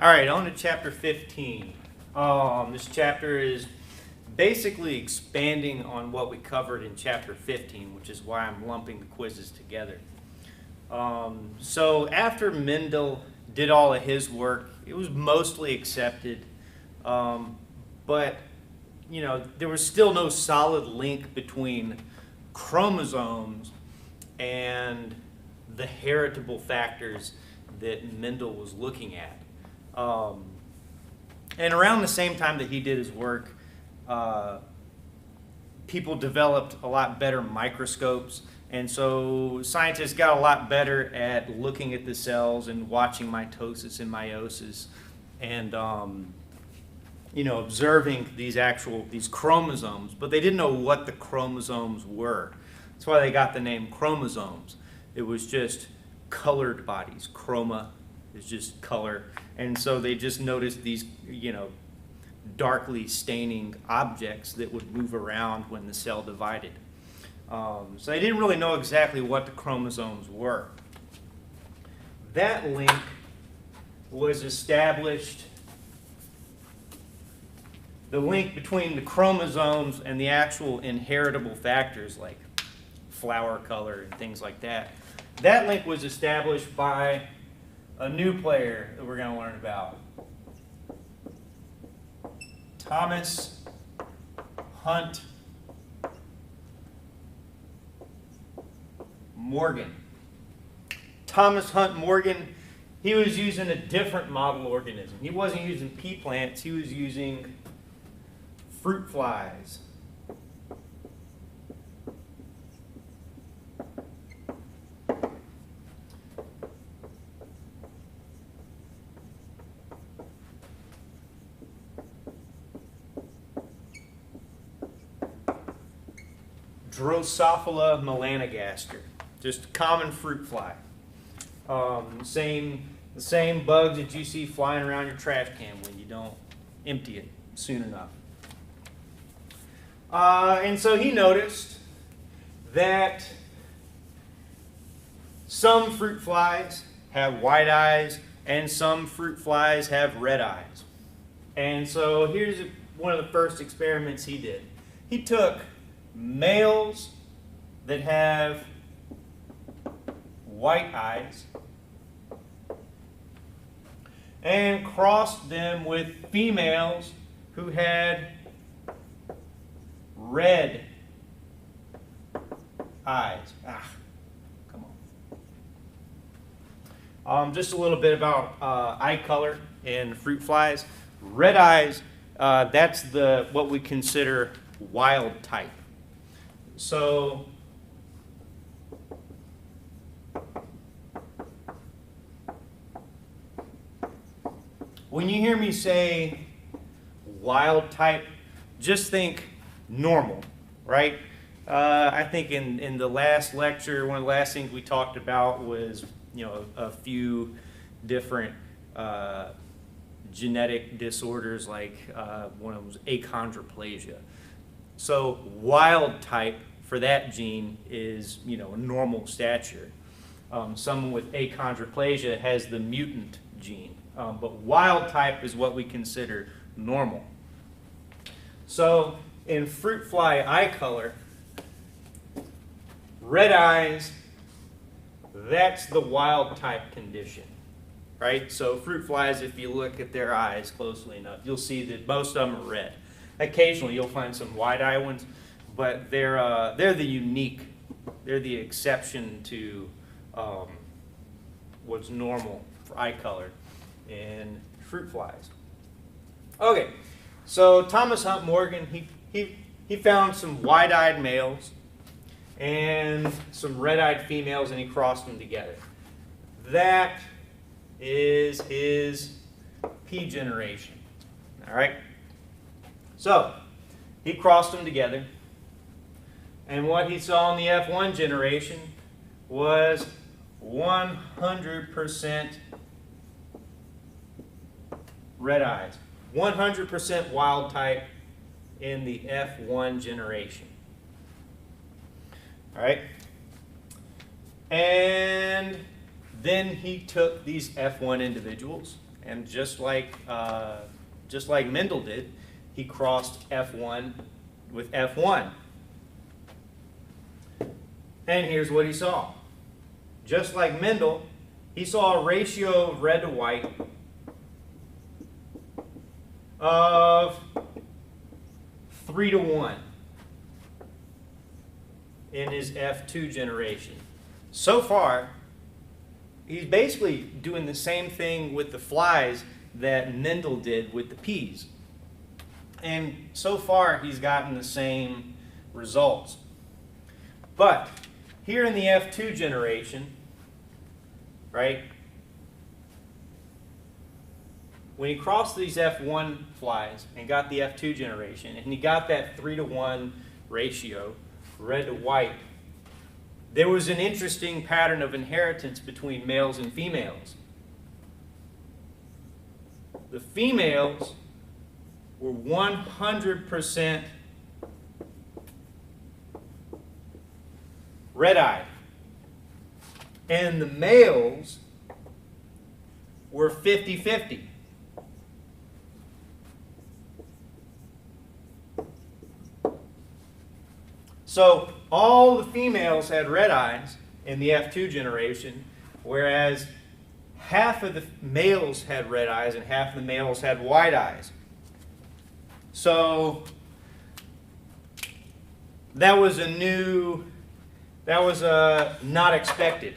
All right, on to chapter 15. This chapter is basically expanding on what we covered in chapter 15, which is why I'm lumping the quizzes together. So after Mendel did all of his work, it was mostly accepted, but there was still no solid link between chromosomes and the heritable factors that Mendel was looking at. And around the same time that he did his work, people developed a lot better microscopes, and so scientists got a lot better at looking at the cells and watching mitosis and meiosis, and observing these chromosomes. But they didn't know what the chromosomes were. That's why they got the name chromosomes. It was just colored bodies. Chroma is just color. And so they just noticed these, darkly staining objects that would move around when the cell divided. So they didn't really know exactly what the chromosomes were. That link was established, the link between the chromosomes and the actual inheritable factors like flower color and things like that. That link was established by a new player that we're going to learn about. Thomas Hunt Morgan. Thomas Hunt Morgan, he was using a different model organism. He wasn't using pea plants, he was using fruit flies. Drosophila melanogaster, just a common fruit fly. The same bugs that you see flying around your trash can when you don't empty it soon enough. And so he noticed that some fruit flies have white eyes and some fruit flies have red eyes. And so here's one of the first experiments he did. He took males that have white eyes and crossed them with females who had red eyes. Come on. Just a little bit about eye color in fruit flies. Red eyes, that's what we consider wild type. So when you hear me say wild type, just think normal, right? I think in the last lecture, one of the last things we talked about was, a few different genetic disorders, like one of them was achondroplasia. So wild type for that gene is, a normal stature. Someone with achondroplasia has the mutant gene, but wild type is what we consider normal. So in fruit fly eye color, red eyes, that's the wild type condition, right? So fruit flies, if you look at their eyes closely enough, you'll see that most of them are red. Occasionally you'll find some wide eye ones, but they're the unique, they're the exception to what's normal for eye color in fruit flies. Okay, so Thomas Hunt Morgan, he found some wide-eyed males and some red-eyed females, and he crossed them together. That is his P generation. All right. So he crossed them together, and what he saw in the F1 generation was 100% red eyes, 100% wild type in the F1 generation. All right, and then he took these F1 individuals And just like Mendel did, he crossed F1 with F1. And here's what he saw. Just like Mendel, he saw a ratio of red to white of 3:1 in his F2 generation. So far, he's basically doing the same thing with the flies that Mendel did with the peas. And so far, he's gotten the same results. But here in the F2 generation, right, when he crossed these F1 flies and got the F2 generation, and he got that 3:1 ratio, red to white, there was an interesting pattern of inheritance between males and females. The females were 100% red-eyed, and the males were 50-50. So all the females had red eyes in the F2 generation, whereas half of the males had red eyes and half of the males had white eyes. So that was not expected.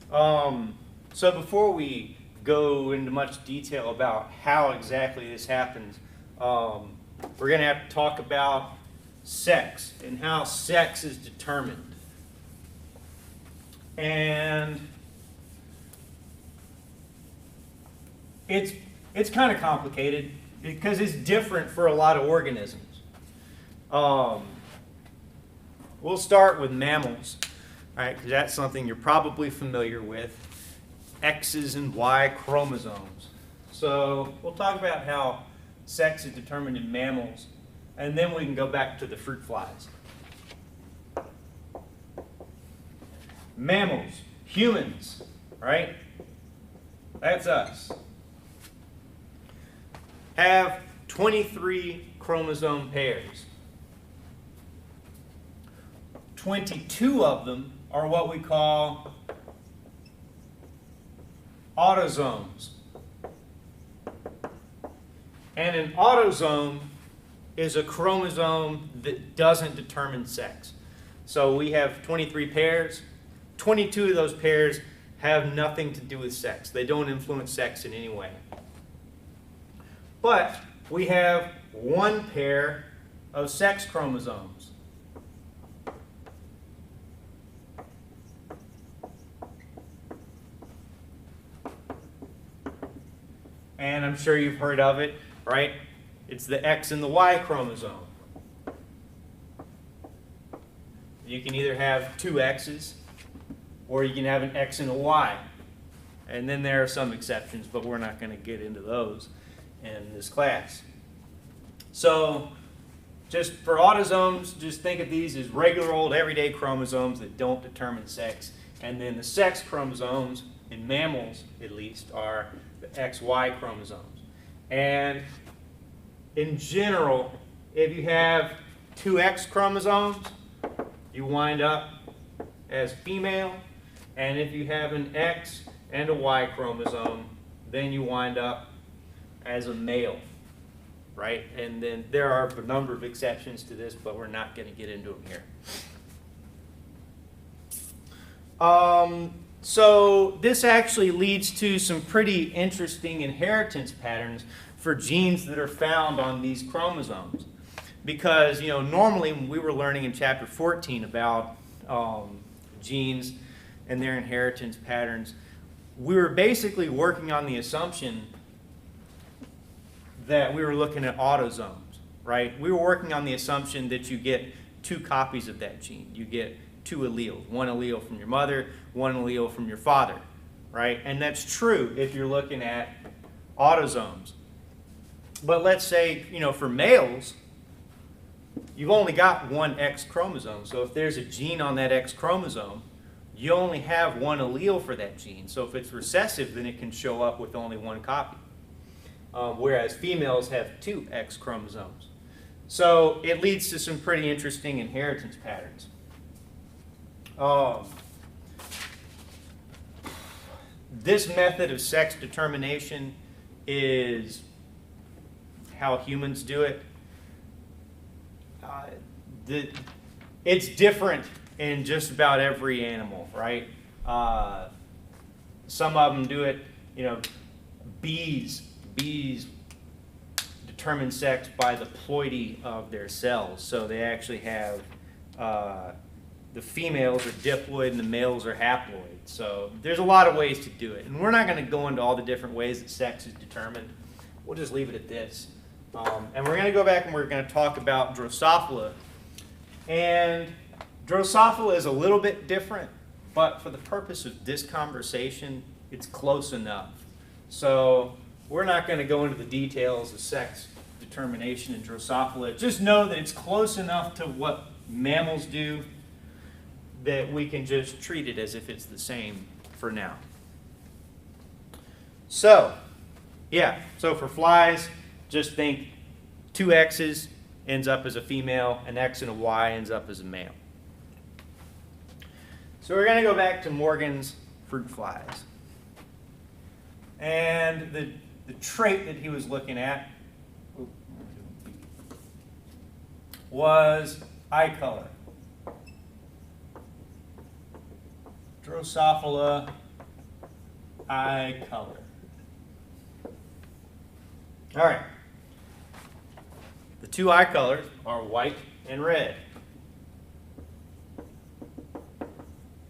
So before we go into much detail about how exactly this happens, we're going to have to talk about sex and how sex is determined. And it's kind of complicated because it's different for a lot of organisms. We'll start with mammals, right? Because that's something you're probably familiar with. X's and Y chromosomes. So we'll talk about how sex is determined in mammals, and then we can go back to the fruit flies. Mammals, humans, right? That's us. Have 23 chromosome pairs. 22 of them are what we call autosomes. And an autosome is a chromosome that doesn't determine sex. So we have 23 pairs. 22 of those pairs have nothing to do with sex. They don't influence sex in any way. But we have one pair of sex chromosomes. And I'm sure you've heard of it, right? It's the X and the Y chromosome. You can either have two X's or you can have an X and a Y. And then there are some exceptions, but we're not going to get into those in this class. So just for autosomes, just think of these as regular old everyday chromosomes that don't determine sex. And then the sex chromosomes, in mammals at least, are the XY chromosomes. And in general, if you have two X chromosomes, you wind up as female. And if you have an X and a Y chromosome, then you wind up as a male, right? And then there are a number of exceptions to this, but we're not going to get into them here. So this actually leads to some pretty interesting inheritance patterns for genes that are found on these chromosomes. Because, you know, normally when we were learning in chapter 14 about genes and their inheritance patterns, we were basically working on the assumption that we were looking at autosomes, right? We were working on the assumption that you get two copies of that gene. You get two alleles, one allele from your mother, one allele from your father, right? And that's true if you're looking at autosomes. But let's say, you know, for males, you've only got one X chromosome. So if there's a gene on that X chromosome, you only have one allele for that gene. So if it's recessive, then it can show up with only one copy. Whereas females have 2 X chromosomes. So it leads to some pretty interesting inheritance patterns. This method of sex determination is how humans do it. It's different in just about every animal, right? Some of them do it, bees determine sex by the ploidy of their cells. So they actually have, the females are diploid and the males are haploid. So there's a lot of ways to do it. And we're not going to go into all the different ways that sex is determined. We'll just leave it at this. And we're going to go back and we're going to talk about Drosophila. And Drosophila is a little bit different, but for the purpose of this conversation, it's close enough. So we're not going to go into the details of sex determination in Drosophila. Just know that it's close enough to what mammals do that we can just treat it as if it's the same for now. So, so for flies, just think 2 X's ends up as a female, an X and a Y ends up as a male. So we're going to go back to Morgan's fruit flies. And the trait that he was looking at was eye color. Drosophila eye color. All right. The 2 eye colors are white and red.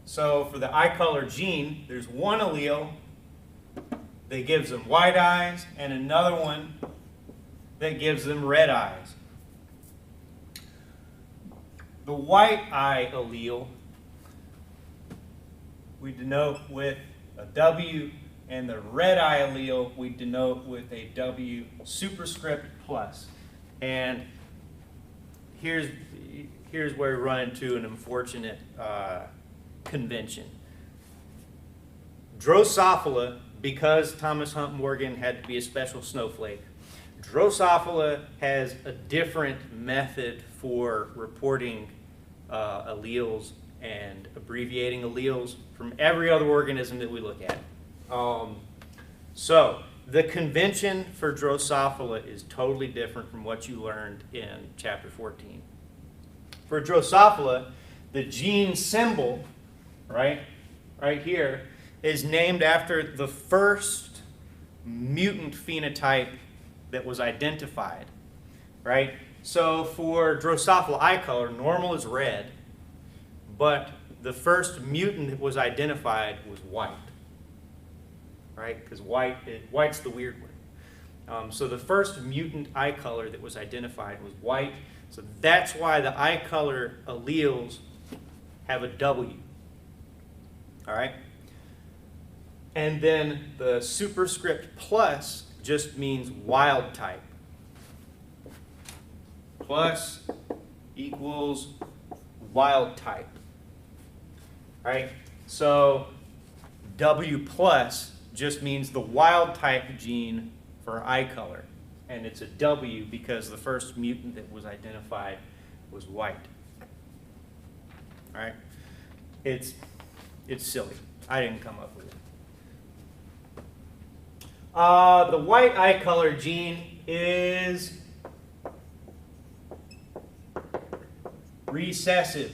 So for the eye color gene, there's one allele that gives them white eyes and another one that gives them red eyes. The white eye allele we denote with a W, and the red eye allele we denote with a W superscript plus. And here's where we run into an unfortunate convention. Drosophila, because Thomas Hunt Morgan had to be a special snowflake, Drosophila has a different method for reporting alleles and abbreviating alleles from every other organism that we look at. So the convention for Drosophila is totally different from what you learned in chapter 14. For Drosophila, the gene symbol, right here, is named after the first mutant phenotype that was identified, right? So for Drosophila eye color, normal is red, but the first mutant that was identified was white, right? Because white's the weird one. So the first mutant eye color that was identified was white. So that's why the eye color alleles have a W. All right? And then the superscript plus just means wild type. Plus equals wild type. All right? So W plus just means the wild type gene for eye color. And it's a W because the first mutant that was identified was white. All right? It's silly. I didn't come up with it. The white eye color gene is recessive.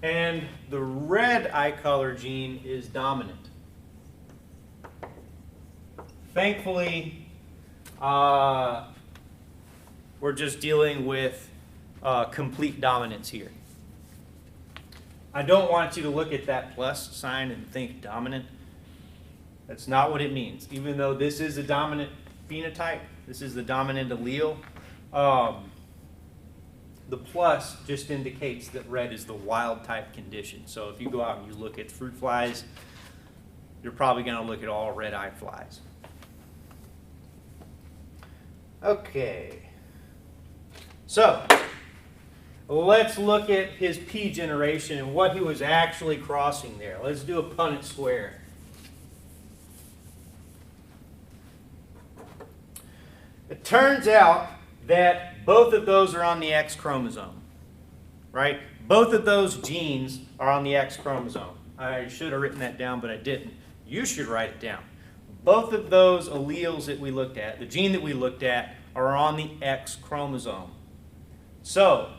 And the red eye color gene is dominant. Thankfully, we're just dealing with complete dominance here. I don't want you to look at that plus sign and think dominant. That's not what it means. Even though this is a dominant phenotype, this is the dominant allele, the plus just indicates that red is the wild type condition. So if you go out and you look at fruit flies, you're probably going to look at all red-eyed flies. Okay. So, let's look at his P generation and what he was actually crossing there. Let's do a Punnett square. It turns out that both of those are on the X chromosome, right? Both of those genes are on the X chromosome. I should have written that down, but I didn't. You should write it down. Both of those alleles that we looked at, the gene that we looked at, are on the X chromosome. So,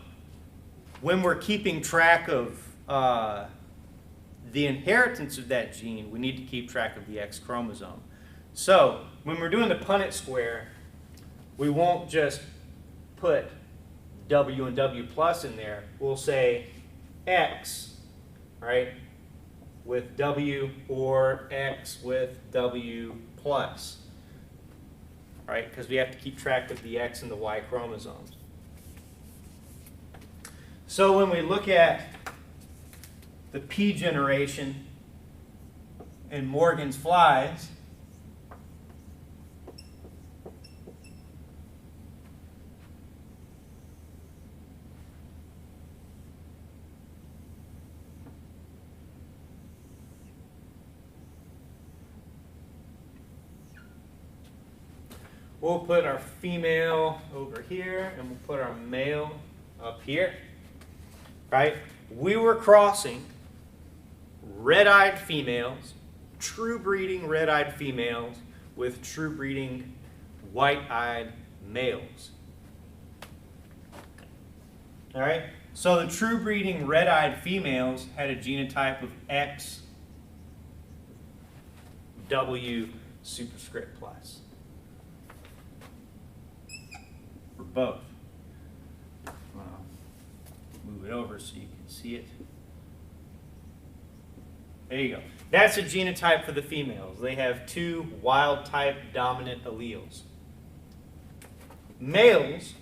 when we're keeping track of the inheritance of that gene, we need to keep track of the X chromosome. So, when we're doing the Punnett square, we won't just put W and W plus in there. We'll say X, right, with W, or X with W plus, right, because we have to keep track of the X and the Y chromosomes. So when we look at the P generation in Morgan's flies, we'll put our female over here, and we'll put our male up here, right? We were crossing red-eyed females, true breeding red-eyed females, with true breeding white-eyed males. All right? So the true breeding red-eyed females had a genotype of XW superscript plus. For both. Move it over so you can see it. There you go. That's a genotype for the females. They have two wild-type dominant alleles. Males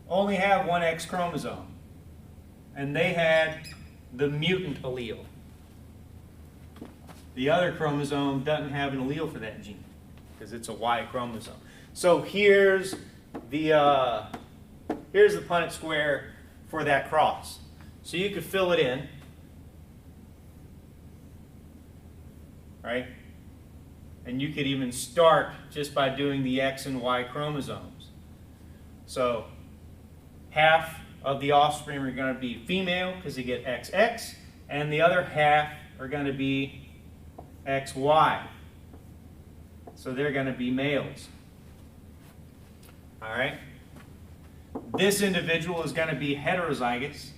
only have one X chromosome, and they had the mutant allele. The other chromosome doesn't have an allele for that gene because it's a Y chromosome. So here's the Punnett square for that cross. So you could fill it in, right? And you could even start just by doing the X and Y chromosomes. So half of the offspring are going to be female because they get XX, and the other half are going to be XY. So they're going to be males. All right? This individual is going to be heterozygous.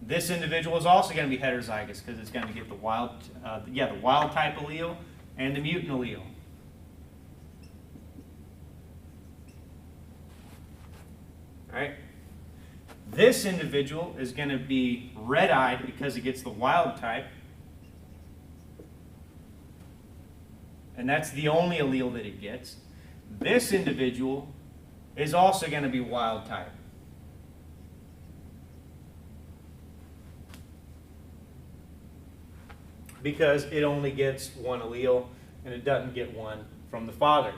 This individual is also going to be heterozygous because it's going to get the wild type allele and the mutant allele. All right? This individual is going to be red-eyed because it gets the wild type. And that's the only allele that it gets. This individual is also going to be wild type. Because it only gets one allele and it doesn't get one from the father.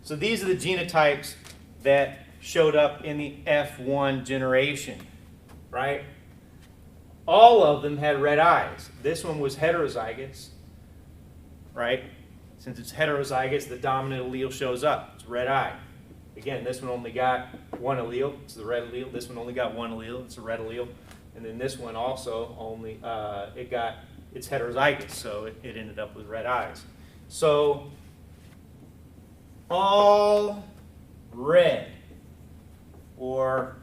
So these are the genotypes that showed up in the F1 generation, right? All of them had red eyes. This one was heterozygous, right? Since it's heterozygous, the dominant allele shows up. It's red-eyed. Again, this one only got one allele. It's the red allele. This one only got one allele. It's a red allele. And then this one also only, it's heterozygous, so it ended up with red eyes. So all red, or,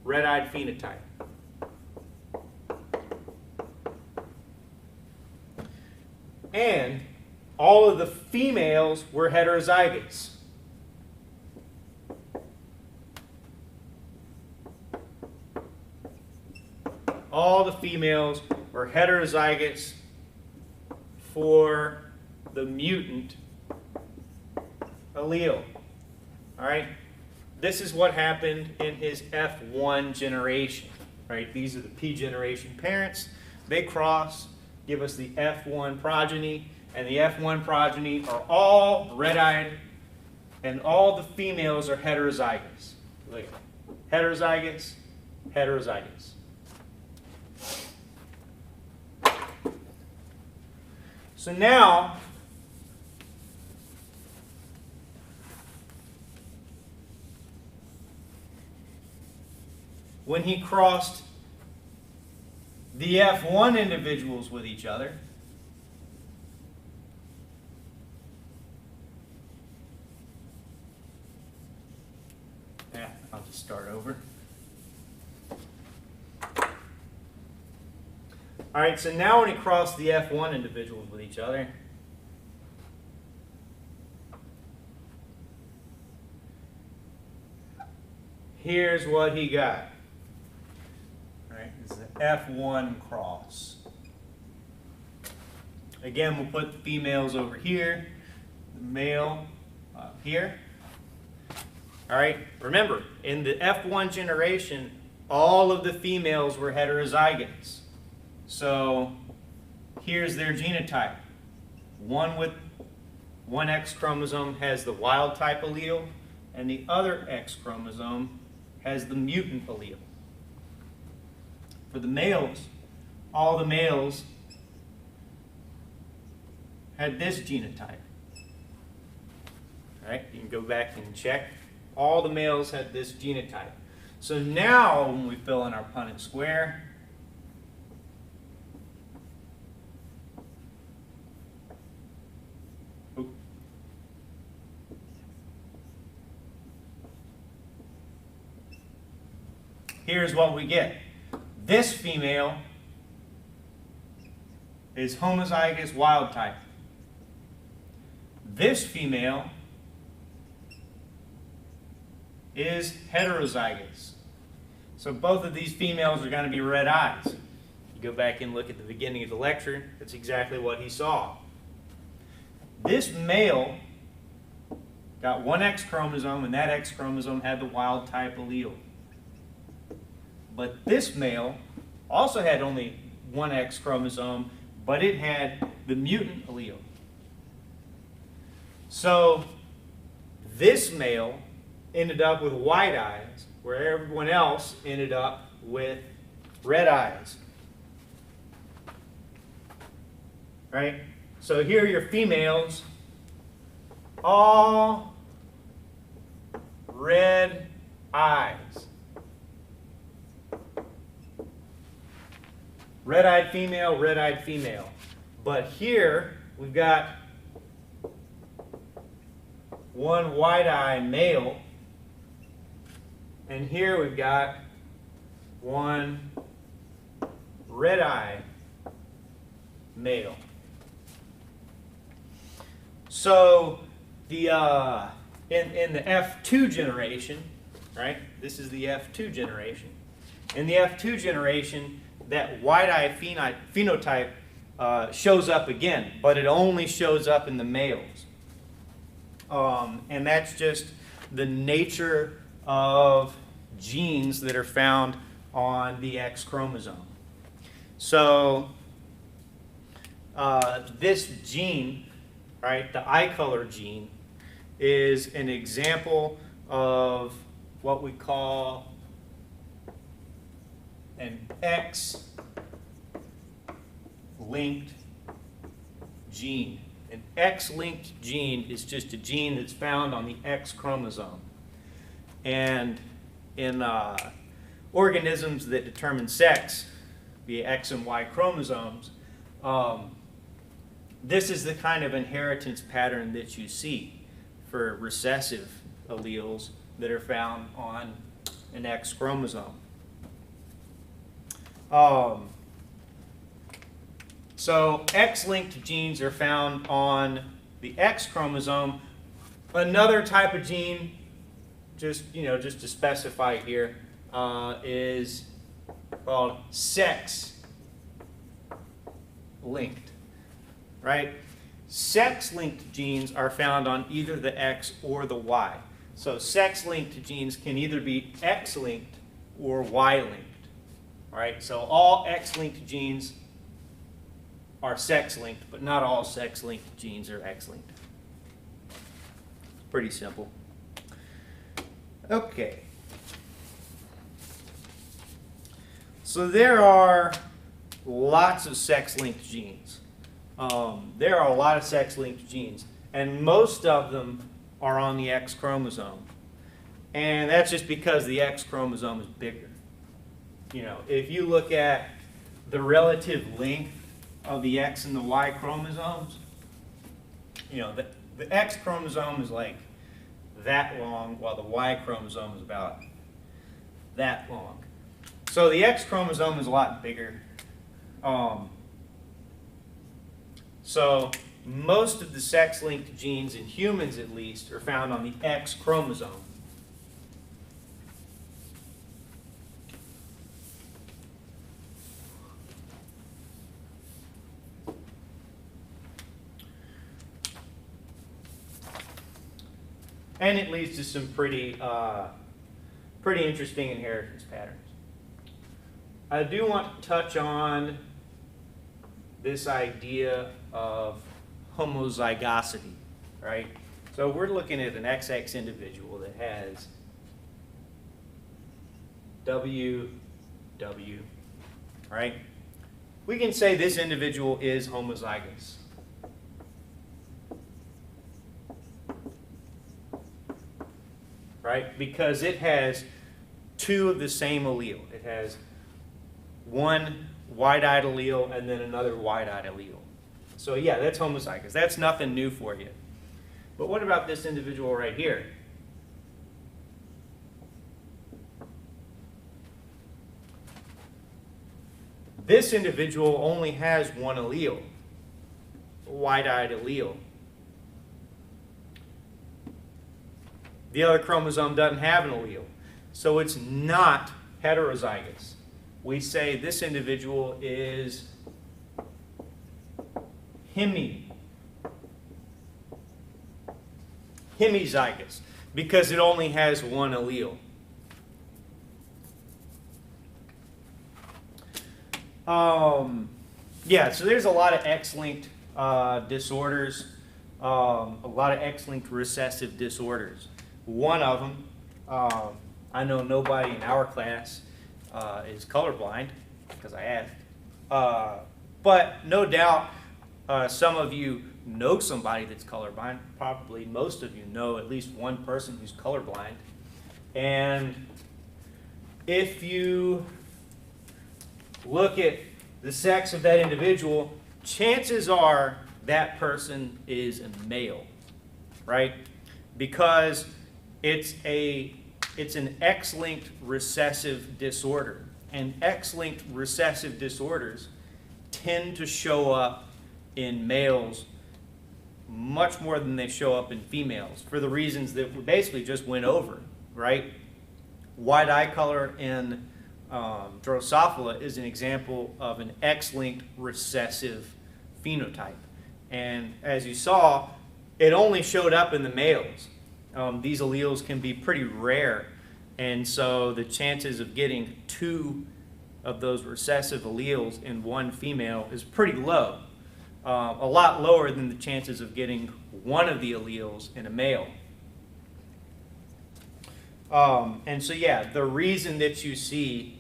red-eyed phenotype. And all of the females were heterozygous. All the females were heterozygous for the mutant allele. All right? This is what happened in his F1 generation. Right? These are the P generation parents. They cross, give us the F1 progeny, and the F1 progeny are all red-eyed, and all the females are heterozygous. Look at that. Heterozygous, heterozygous. So now, when he crossed the F1 individuals with each other, I'll just start over. All right, so now when he crossed the F1 individuals with each other, here's what he got. All right, this is an F1 cross. Again, we'll put the females over here, the male here. All right, remember, in the F1 generation, all of the females were heterozygous. So here's their genotype. One with one X chromosome has the wild type allele, and the other X chromosome has the mutant allele. For the males, all the males had this genotype. All right, you can go back and check. All the males had this genotype. So now when we fill in our Punnett square, here's what we get. This female is homozygous wild type. This female is heterozygous. So both of these females are going to be red eyes. You go back and look at the beginning of the lecture, that's exactly what he saw. This male got one X chromosome, and that X chromosome had the wild type allele. But this male also had only one X chromosome, but it had the mutant allele. So this male ended up with white eyes, where everyone else ended up with red eyes. Right? So here are your females, all red eyes. Red-eyed female, red-eyed female. But here we've got one white-eyed male, and here we've got one red-eyed male. So the in the F2 generation, right? This is the F2 generation. In the F2 generation, that white-eyed phenotype shows up again, but it only shows up in the males. And that's just the nature of genes that are found on the X chromosome. So this gene, right, the eye color gene, is an example of what we call an X-linked gene. An X-linked gene is just a gene that's found on the X chromosome. And in organisms that determine sex via X and Y chromosomes, this is the kind of inheritance pattern that you see for recessive alleles that are found on an X chromosome. So X-linked genes are found on the X chromosome. Another type of gene, just to specify here, is called sex-linked, right? Sex-linked genes are found on either the X or the Y. So sex-linked genes can either be X-linked or Y-linked. All right, so all X-linked genes are sex-linked, but not all sex-linked genes are X-linked. Pretty simple. Okay. So there are lots of sex-linked genes. There are a lot of sex-linked genes, and most of them are on the X chromosome. And that's just because the X chromosome is bigger. You know, if you look at the relative length of the X and the Y chromosomes, you know, the X chromosome is like that long, while the Y chromosome is about that long. So the X chromosome is a lot bigger. So most of the sex-linked genes in humans, at least, are found on the X chromosome. And it leads to some pretty interesting inheritance patterns. I do want to touch on this idea of homozygosity, right? So we're looking at an XX individual that has W, right? We can say this individual is homozygous. Right? Because it has two of the same allele. It has one wide-eyed allele and then another wide-eyed allele. So yeah, that's homozygous. That's nothing new for you. But what about this individual right here? This individual only has one allele, a wide-eyed allele. The other chromosome doesn't have an allele, so it's not heterozygous. We say this individual is hemizygous because it only has one allele. Yeah, so there's a lot of X-linked disorders, a lot of X-linked recessive disorders. One of them, I know nobody in our class is colorblind, because I asked. But no doubt some of you know somebody that's colorblind. Probably most of you know at least one person who's colorblind. And if you look at the sex of that individual, chances are that person is a male, right? Because it's an X-linked recessive disorder. And X-linked recessive disorders tend to show up in males much more than they show up in females for the reasons that we basically just went over, right? Wide eye color in Drosophila is an example of an X-linked recessive phenotype. And as you saw, it only showed up in the males. These alleles can be pretty rare, and so the chances of getting two of those recessive alleles in one female is pretty low. A lot lower than the chances of getting one of the alleles in a male. And so yeah, the reason that you see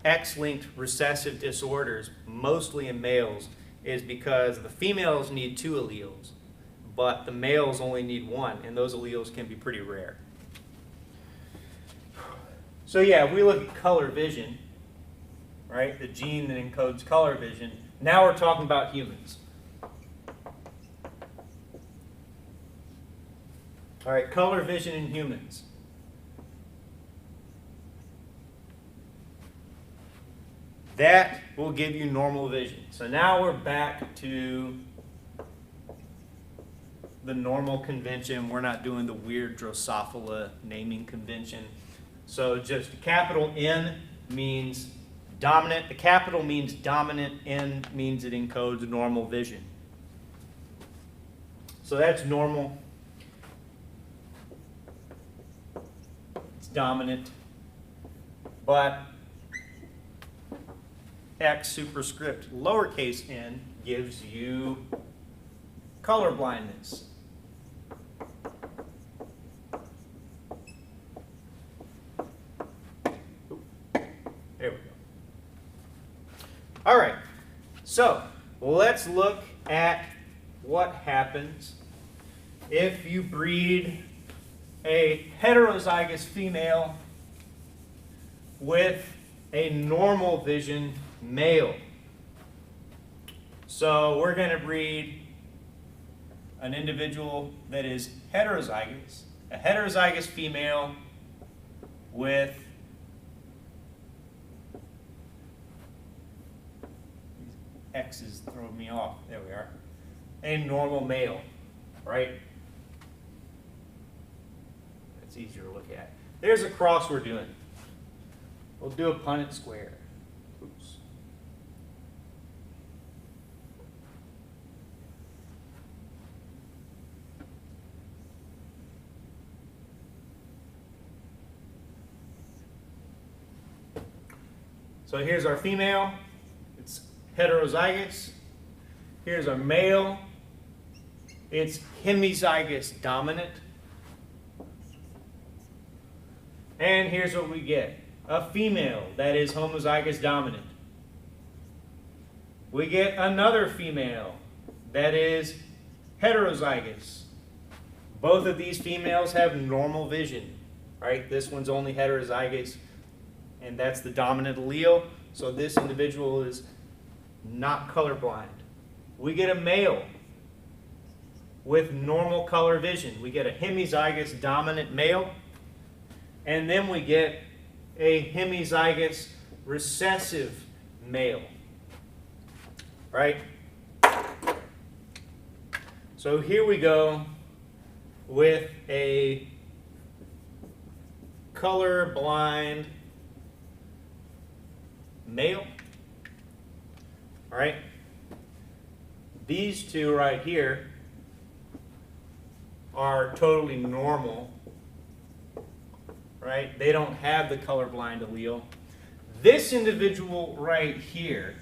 X-linked recessive disorders, mostly in males, is because the females need two alleles, but the males only need one, and those alleles can be pretty rare. So yeah, we look at color vision, right? The gene that encodes color vision. Now we're talking about humans. All right, color vision in humans. That will give you normal vision. So now we're back to the normal convention. We're not doing the weird Drosophila naming convention. So just capital N means dominant. The capital means dominant. N means it encodes normal vision. So that's normal. It's dominant. But X superscript lowercase n gives you color blindness. There we go. All right, so let's look at what happens if you breed a heterozygous female with a normal vision male. So we're going to breed an individual that is heterozygous, a heterozygous female with X's throw me off. There we are. A normal male, right? That's easier to look at. There's a cross we're doing. We'll do a Punnett square. Oops. So here's our female. It's heterozygous. Here's our male. It's hemizygous dominant. And here's what we get. A female that is homozygous dominant. We get another female that is heterozygous. Both of these females have normal vision, right? This one's only heterozygous, and that's the dominant allele. So this individual is not colorblind. We get a male with normal color vision. We get a hemizygous dominant male, and then we get a hemizygous recessive male, right? So here we go with a colorblind male, all right? These two right here are totally normal, right? They don't have the colorblind allele. This individual right here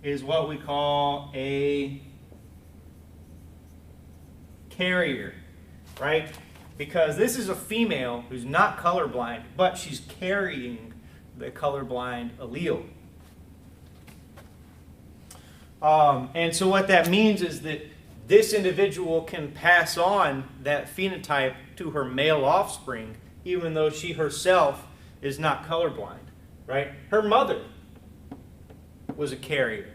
is what we call a carrier, right? Because this is a female who's not colorblind, but she's carrying the colorblind allele. And so what that means is that this individual can pass on that phenotype to her male offspring, even though she herself is not colorblind, right? Her mother was a carrier.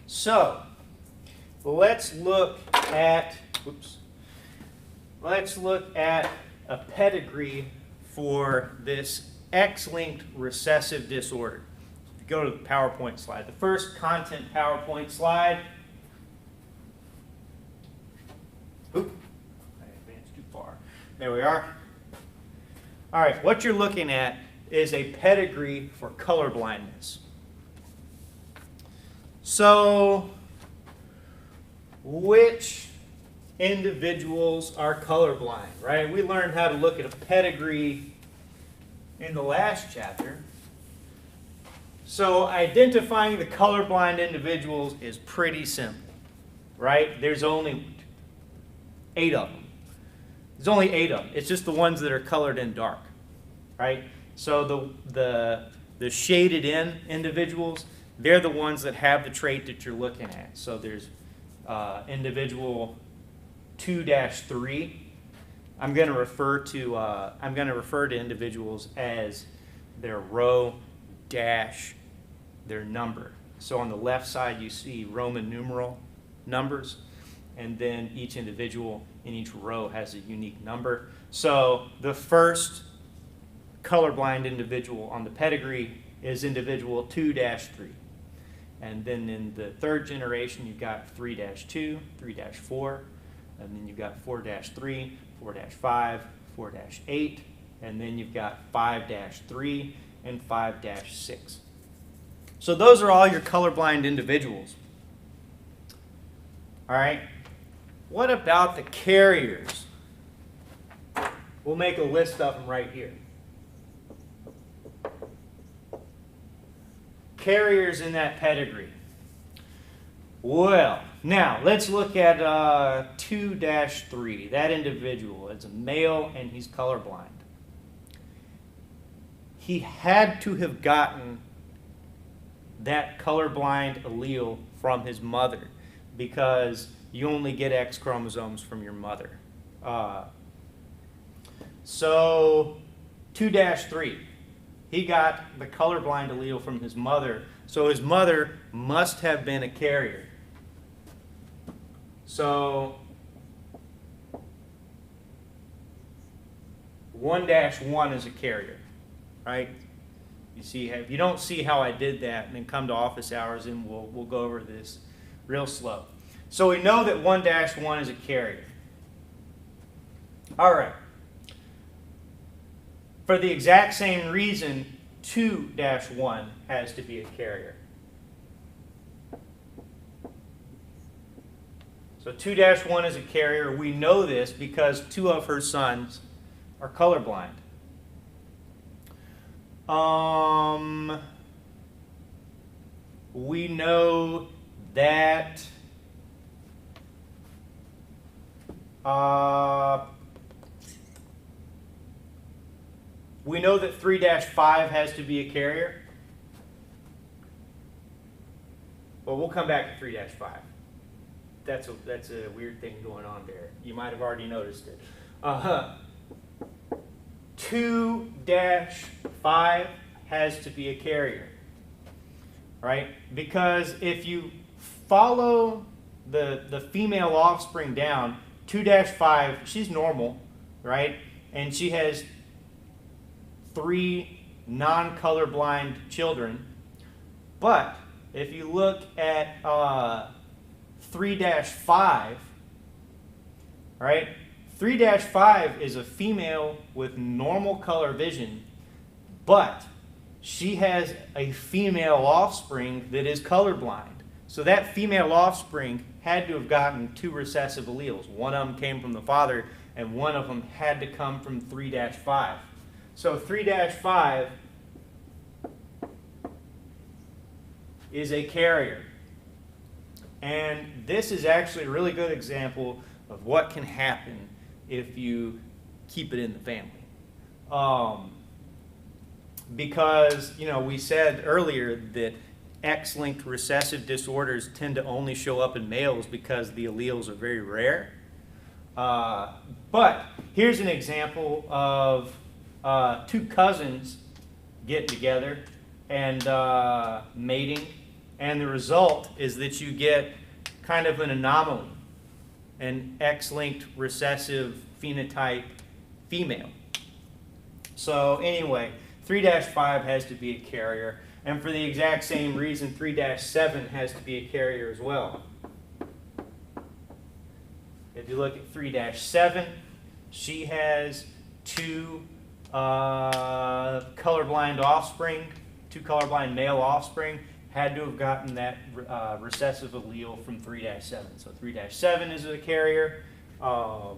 So let's look at, let's look at a pedigree for this X-linked recessive disorder. If you go to the PowerPoint slide, the first content PowerPoint slide. Oop, I advanced too far. There we are. All right, what you're looking at is a pedigree for color blindness. So, which individuals are colorblind, right? We learned how to look at a pedigree in the last chapter. So identifying the colorblind individuals is pretty simple, right? There's only 8 of them. There's only 8 of them. It's just the ones that are colored in dark, right? So the shaded in individuals, they're the ones that have the trait that you're looking at. So there's individual 2-3. I'm going to refer to individuals as their row dash their number. So on the left side you see Roman numeral numbers, and then each individual in each row has a unique number. So the first colorblind individual on the pedigree is individual 2-3. And then in the third generation, you've got 3-2, 3-4, and then you've got 4-3, 4-5, 4-8, and then you've got 5-3 and 5-6. So those are all your colorblind individuals. All right. What about the carriers? We'll make a list of them right here. carriers in that pedigree. Well, now let's look at 2-3. That individual is a male and he's colorblind. He had to have gotten that colorblind allele from his mother because you only get X chromosomes from your mother. So 2-3, he got the colorblind allele from his mother, so his mother must have been a carrier. So 1-1 is a carrier, right? You see, if you don't see how I did that, then come to office hours and we'll go over this real slow. So we know that 1-1 is a carrier. All right. For the exact same reason, 2-1 has to be a carrier. So 2-1 is a carrier. We know this because 2 of her sons are colorblind. We know that we know that 3-5 has to be a carrier. Well, we'll come back to 3-5. That's a weird thing going on there. You might have already noticed it. 2-5 has to be a carrier, right? Because if you follow the female offspring down, 2-5, she's normal, right? And she has 3 non-colorblind children. But if you look at 3-5, right? 3-5 is a female with normal color vision, but she has a female offspring that is colorblind. So that female offspring had to have gotten 2 recessive alleles. One of them came from the father, and one of them had to come from 3-5. So 3-5 is a carrier. And this is actually a really good example of what can happen if you keep it in the family. Because, you know, we said earlier that X-linked recessive disorders tend to only show up in males because the alleles are very rare. But here's an example of 2 cousins getting together and mating, and the result is that you get kind of an anomaly, an X-linked recessive phenotype female. So anyway, 3-5 has to be a carrier, and for the exact same reason, 3-7 has to be a carrier as well. If you look at 3-7, she has 2 colorblind offspring, 2 colorblind male offspring, had to have gotten that recessive allele from 3-7. So 3-7 is a carrier. 4-1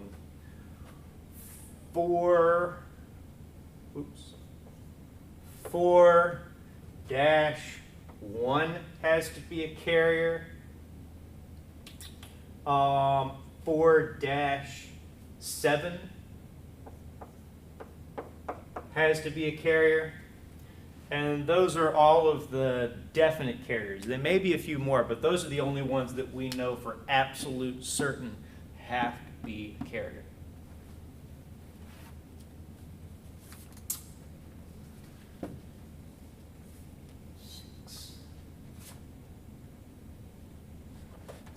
has to be a carrier. 4-7 has to be a carrier. And those are all of the definite carriers. There may be a few more, but those are the only ones that we know for absolute certain have to be a carrier.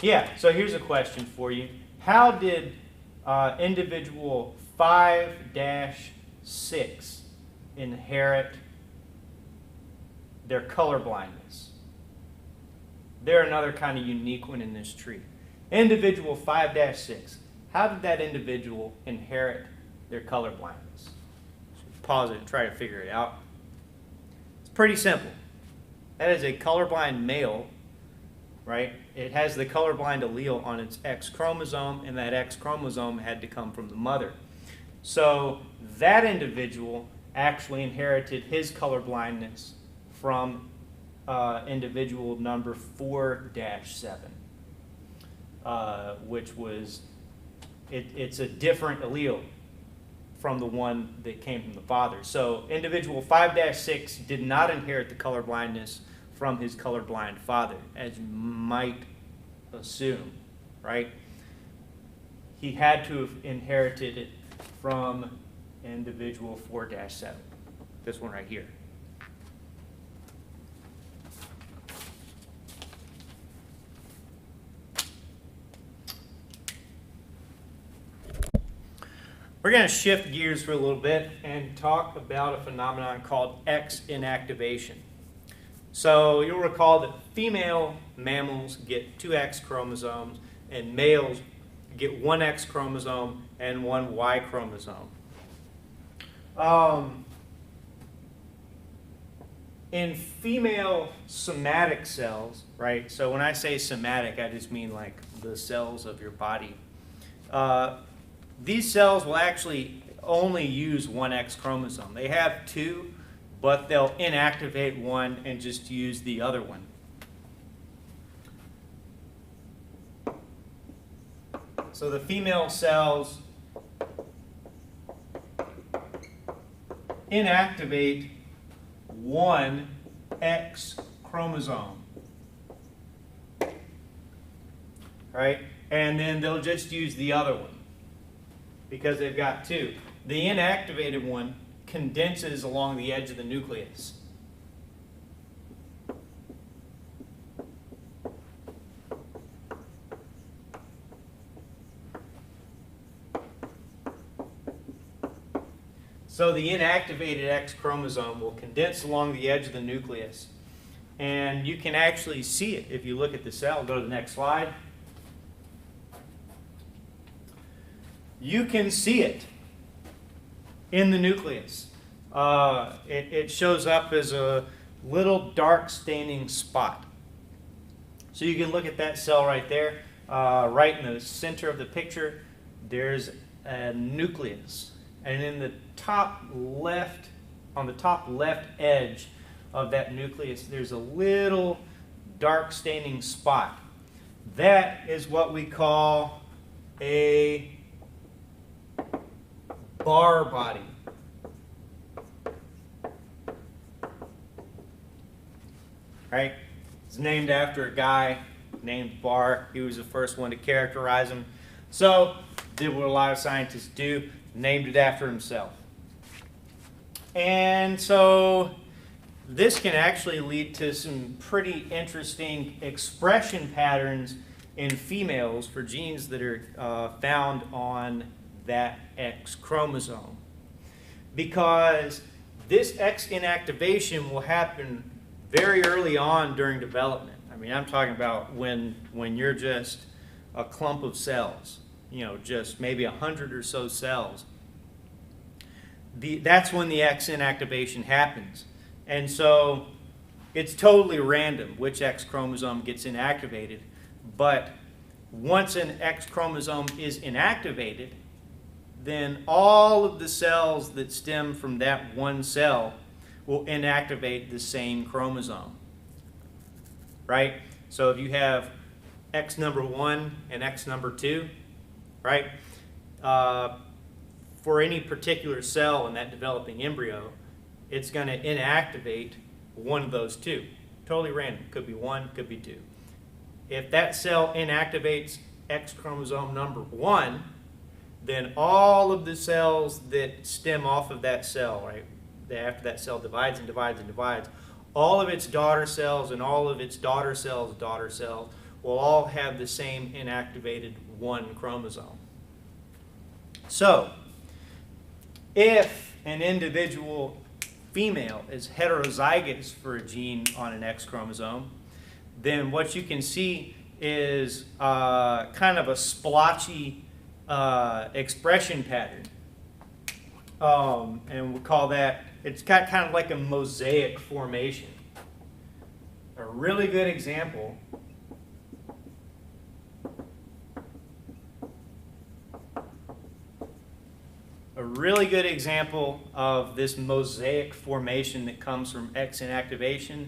Yeah, so here's a question for you. How did individual 5-6 inherit their color blindness? They're another kind of unique one in this tree. Individual 5-6. How did that individual inherit their color blindness? Pause it and try to figure it out. It's pretty simple. That is a colorblind male, right? It has the colorblind allele on its X chromosome, and that X chromosome had to come from the mother. So that individual actually inherited his color blindness from individual number 4-7, which was, it's a different allele from the one that came from the father. So individual 5-6 did not inherit the color blindness from his colorblind father, as you might assume, right? He had to have inherited it from individual 4-7, this one right here. We're going to shift gears for a little bit and talk about a phenomenon called X inactivation. So you'll recall that female mammals get 2 X chromosomes and males get 1 X chromosome and 1 Y chromosome. In female somatic cells, right? So when I say somatic, I just mean like the cells of your body. These cells will actually only use 1 X chromosome. They have 2, but they'll inactivate 1 and just use the other one. So the female cells inactivate 1 X chromosome, right? And then they'll just use the other one, because they've got 2. The inactivated one condenses along the edge of the nucleus. So the inactivated X chromosome will condense along the edge of the nucleus. And you can actually see it if you look at the cell. Go to the next slide. You can see it in the nucleus. It shows up as a little dark staining spot. So you can look at that cell right there. Right in the center of the picture, there's a nucleus. And in the top left, on the top left edge of that nucleus, there's a little dark staining spot. That is what we call a bar body. Right? It's named after a guy named Barr. He was the first one to characterize them. So, did what a lot of scientists do, named it after himself. And so, this can actually lead to some pretty interesting expression patterns in females for genes that are found on that X chromosome. Because this X inactivation will happen very early on during development. I mean, I'm talking about when you're just a clump of cells, you know, just maybe 100 or so cells. That's when the X inactivation happens. And so it's totally random which X chromosome gets inactivated. But once an X chromosome is inactivated, then all of the cells that stem from that one cell will inactivate the same chromosome, right? So if you have X number 1 and X number 2, right? For any particular cell in that developing embryo, it's going to inactivate one of those 2. Totally random. Could be 1, could be 2. If that cell inactivates X chromosome number 1, then all of the cells that stem off of that cell, right, after that cell divides and divides and divides, all of its daughter cells and all of its daughter cells' daughter cells will all have the same inactivated 1 chromosome. So, if an individual female is heterozygous for a gene on an X chromosome, then what you can see is kind of a splotchy expression pattern. And we call that, it's got kind of like a mosaic formation. A really good example of this mosaic formation that comes from X inactivation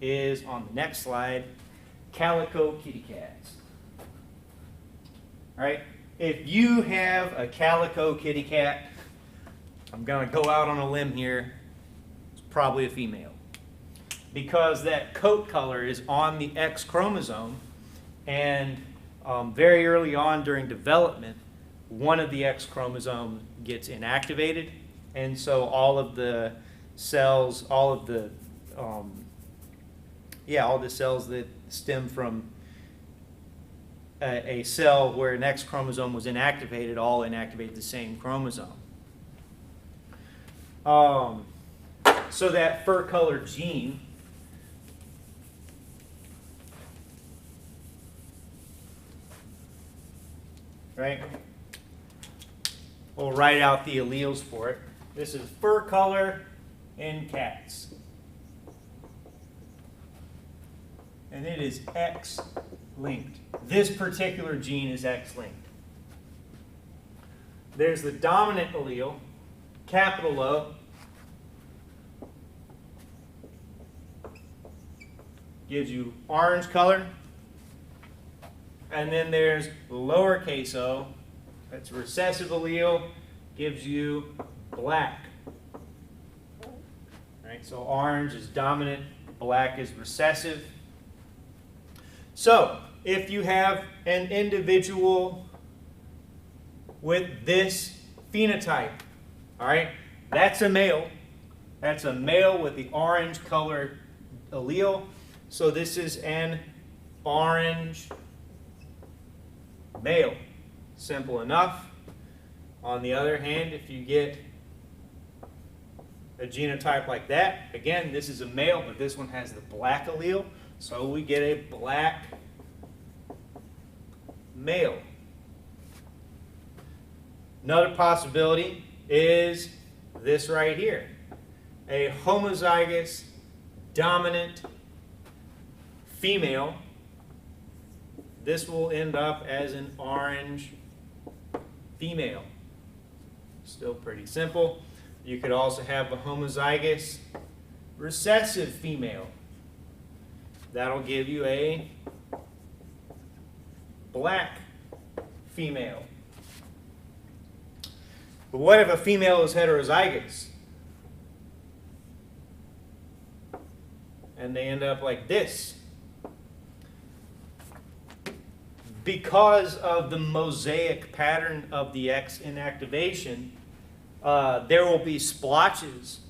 is on the next slide, calico kitty cats. All right? If you have a calico kitty cat, I'm going to go out on a limb here, it's probably a female. Because that coat color is on the X chromosome, and very early on during development, one of the X chromosomes gets inactivated, and so all of the cells, all the cells that stem from a cell where an X chromosome was inactivated, all inactivate the same chromosome. So that fur color gene right? We'll write out the alleles for it. This is fur color in cats. And it is X-linked. This particular gene is X-linked. There's the dominant allele, capital O. Gives you orange color. And then there's lowercase o, that's recessive allele, gives you black. Right, so orange is dominant, black is recessive. So if you have an individual with this phenotype, all right, that's a male. That's a male with the orange colored allele. So this is an orange male. Simple enough. On the other hand, if you get a genotype like that, again, this is a male, but this one has the black allele, so we get a black male. Another possibility is this right here, a homozygous dominant female. This will end up as an orange female. Still pretty simple. You could also have a homozygous recessive female. That'll give you a black female. But what if a female is heterozygous? And they end up like this. Because of the mosaic pattern of the X inactivation, there will be splotches.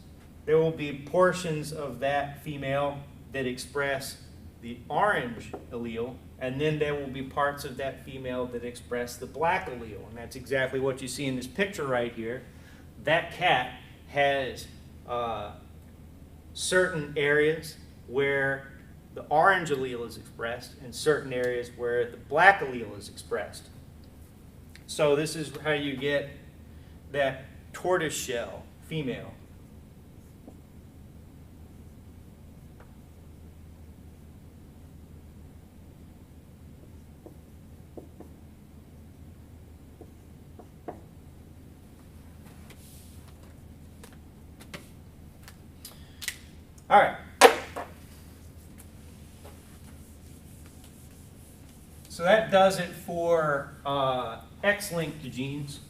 There will be portions of that female that express the orange allele, and then there will be parts of that female that express the black allele. And that's exactly what you see in this picture right here. That cat has certain areas where the orange allele is expressed and certain areas where the black allele is expressed. So this is how you get that tortoiseshell female. All right. So that does it for X-linked genes.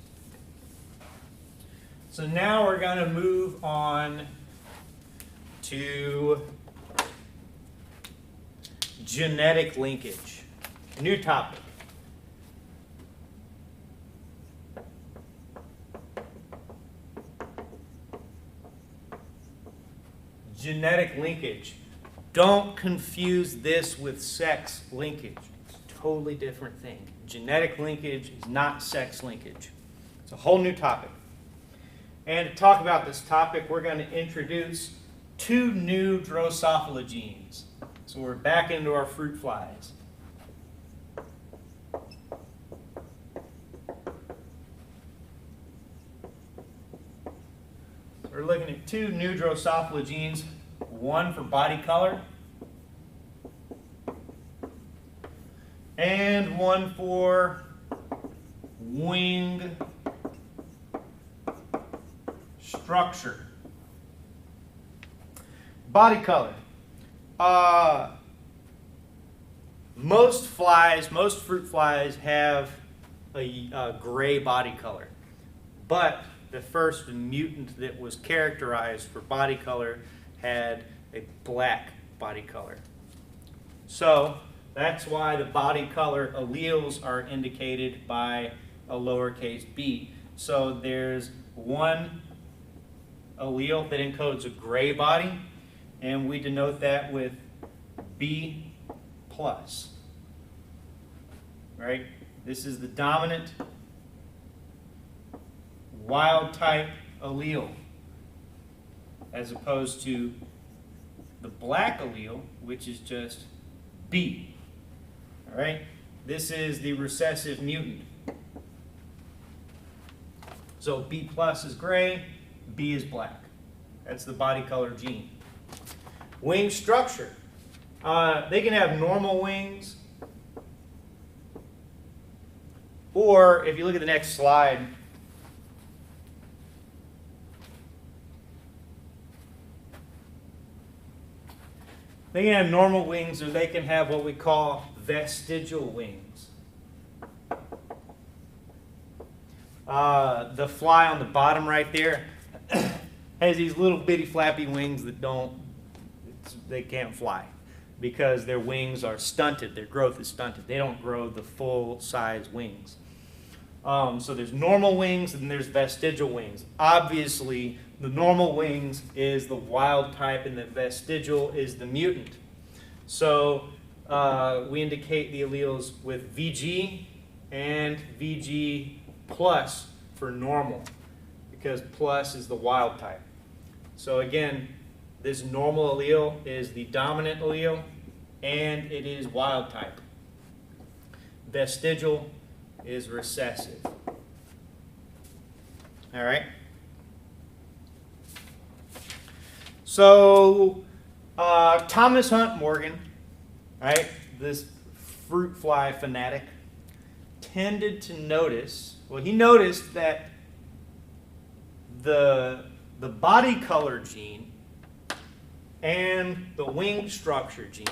So now we're going to move on to genetic linkage. New topic. Genetic linkage. Don't confuse this with sex linkage. Totally different thing. Genetic linkage is not sex linkage. It's a whole new topic. And to talk about this topic, we're going to introduce two new Drosophila genes. So we're back into our fruit flies. So we're looking at two new Drosophila genes, one for body color and one for wing structure. Body color. most flies, most fruit flies have a gray body color, but the first mutant that was characterized for body color had a black body color. So that's why the body color alleles are indicated by a lowercase b. So there's one allele that encodes a gray body, and we denote that with B plus. Right? This is the dominant wild type allele, as opposed to the black allele, which is just B. All right? This is the recessive mutant. So B plus is gray, B is black. That's the body color gene. Wing structure. They can have normal wings, or if you look at the next slide, they can have normal wings, or they can have what we call vestigial wings. The fly on the bottom right there has these little bitty flappy wings that they can't fly because their wings are stunted, their growth is stunted. They don't grow the full size wings. So there's normal wings and there's vestigial wings. Obviously, the normal wings is the wild type and the vestigial is the mutant. So we indicate the alleles with VG and VG plus for normal, because plus is the wild type. So again, this normal allele is the dominant allele and it is wild type. Vestigial is recessive. All right. So Thomas Hunt Morgan, right, this fruit fly fanatic, tended to notice, well, he noticed that the body color gene and the wing structure gene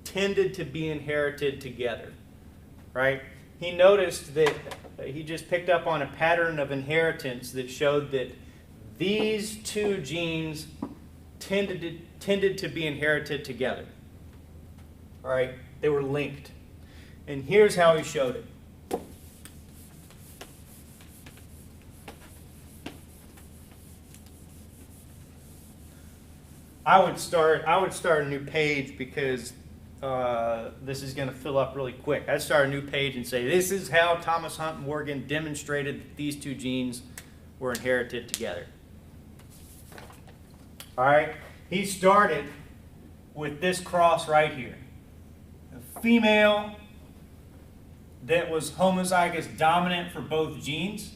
tended to be inherited together, right? He noticed that he just picked up on a pattern of inheritance that showed that these two genes tended to be inherited together. All right, they were linked. And here's how he showed it. I would start a new page because this is going to fill up really quick. I'd start a new page and say, this is how Thomas Hunt Morgan demonstrated that these two genes were inherited together. All right, he started with this cross right here. A female that was homozygous dominant for both genes.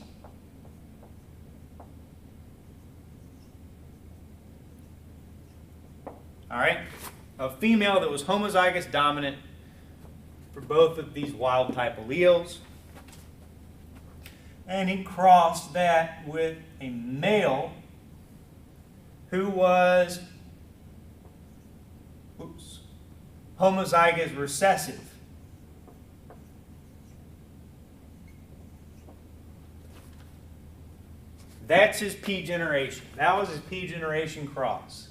All right, a female that was homozygous dominant for both of these wild type alleles. And he crossed that with a male who was homozygous recessive. That's his P generation. That was his P generation cross.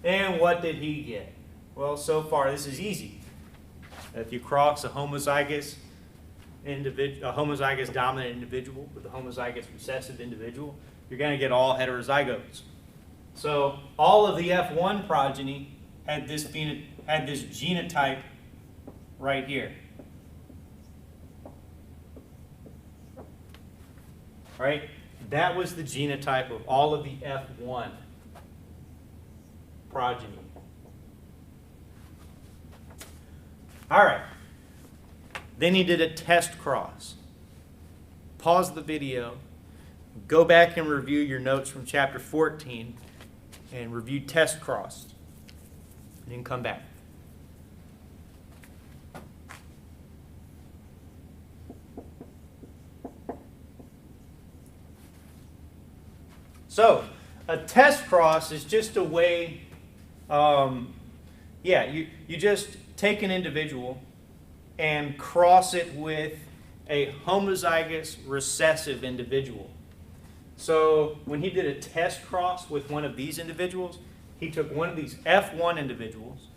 And what did he get? Well, so far this is easy. If you cross a homozygous dominant individual with a homozygous recessive individual, you're going to get all heterozygotes. So all of the F1 progeny had this genotype right here. Right? That was the genotype of all of the F1 progeny. All right. Then he did a test cross. Pause the video, go back and review your notes from chapter 14 and review test cross. And then come back. So, a test cross is just a way, yeah, you just take an individual and cross it with a homozygous recessive individual. So when he did a test cross with one of these individuals, he took one of these F1 individuals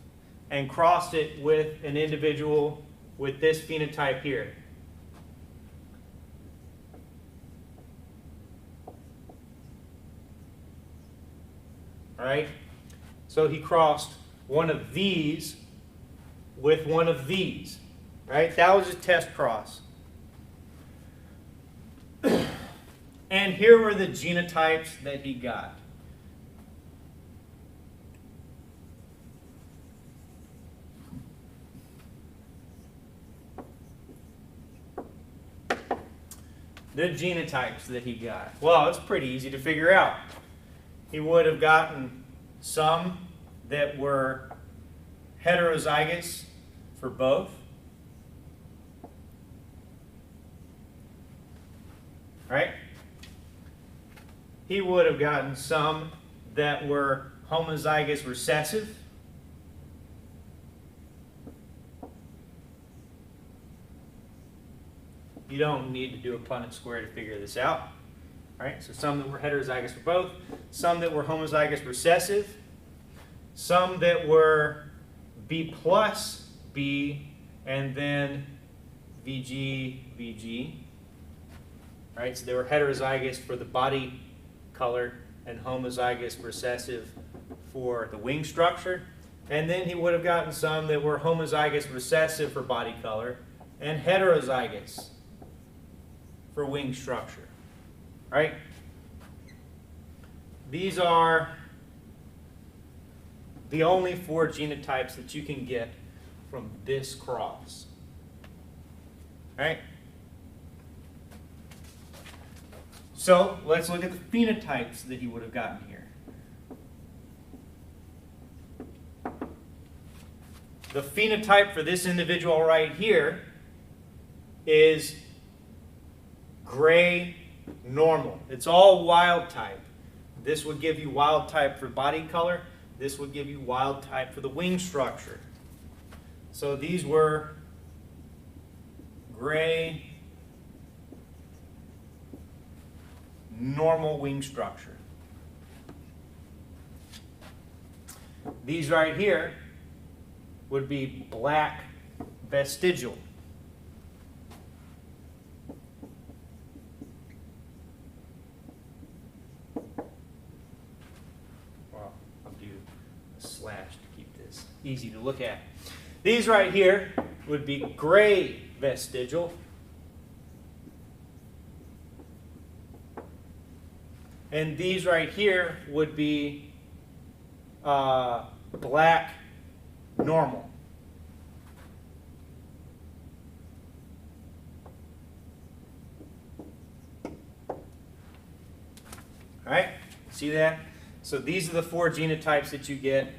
and crossed it with an individual with this phenotype here. All right? So he crossed one of these with one of these. Right? That was a test cross. And here were the genotypes that he got. The genotypes that he got. Well, it's pretty easy to figure out. He would have gotten some that were heterozygous for both. Right? He would have gotten some that were homozygous recessive. You don't need to do a Punnett square to figure this out. All right? So some that were heterozygous for both, some that were homozygous recessive, some that were B plus B, and then VG, VG. Right? So they were heterozygous for the body color and homozygous recessive for the wing structure. And then he would have gotten some that were homozygous recessive for body color and heterozygous for wing structure. Right? These are the only 4 genotypes that you can get from this cross. Right? So let's look at the phenotypes that he would have gotten here. The phenotype for this individual right here is gray normal. It's all wild type. This would give you wild type for body color. This would give you wild type for the wing structure. So these were gray normal wing structure. These right here would be black vestigial. Well, I'll do a slash to keep this easy to look at. These right here would be gray vestigial. And these right here would be black normal. All right, see that? So these are the 4 genotypes that you get,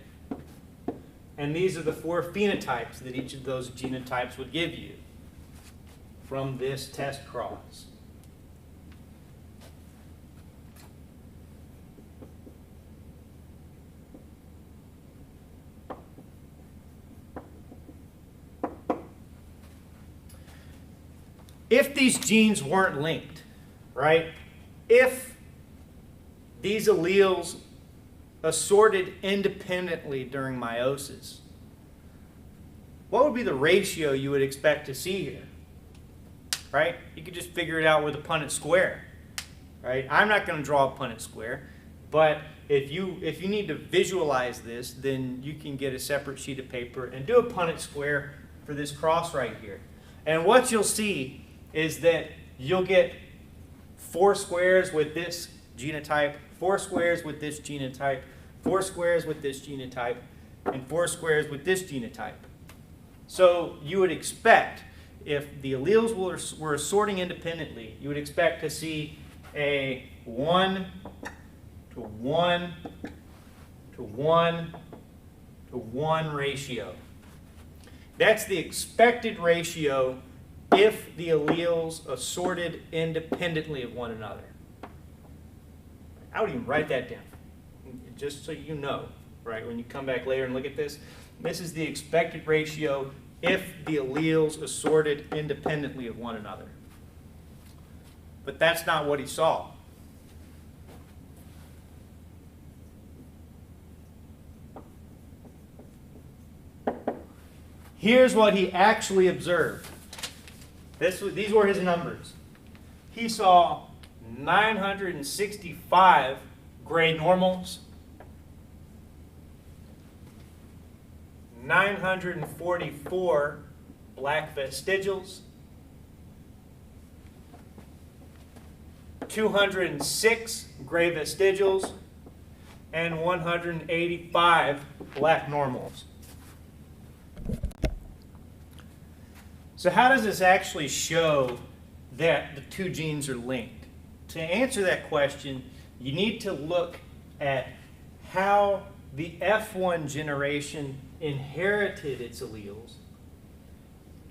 and these are the 4 phenotypes that each of those genotypes would give you from this test cross. If these genes weren't linked, right? If these alleles assorted independently during meiosis, what would be the ratio you would expect to see here? Right? You could just figure it out with a Punnett square. Right? I'm not going to draw a Punnett square, but if you need to visualize this, then you can get a separate sheet of paper and do a Punnett square for this cross right here. And what you'll see is that you'll get 4 squares with this genotype, 4 squares with this genotype, 4 squares with this genotype, and 4 squares with this genotype. So you would expect, if the alleles were assorting independently, you would expect to see a 1 to 1 to 1 to 1 ratio. That's the expected ratio if the alleles assorted independently of one another. I would even write that down. just so you know, right, when you come back later and look at this, this is the expected ratio if the alleles assorted independently of one another. But that's not what he saw. Here's what he actually observed. These were his numbers. He saw 965 gray normals, 944 black vestigials, 206 gray vestigials, and 185 black normals. So how does this actually show that the two genes are linked? To answer that question, you need to look at how the F1 generation inherited its alleles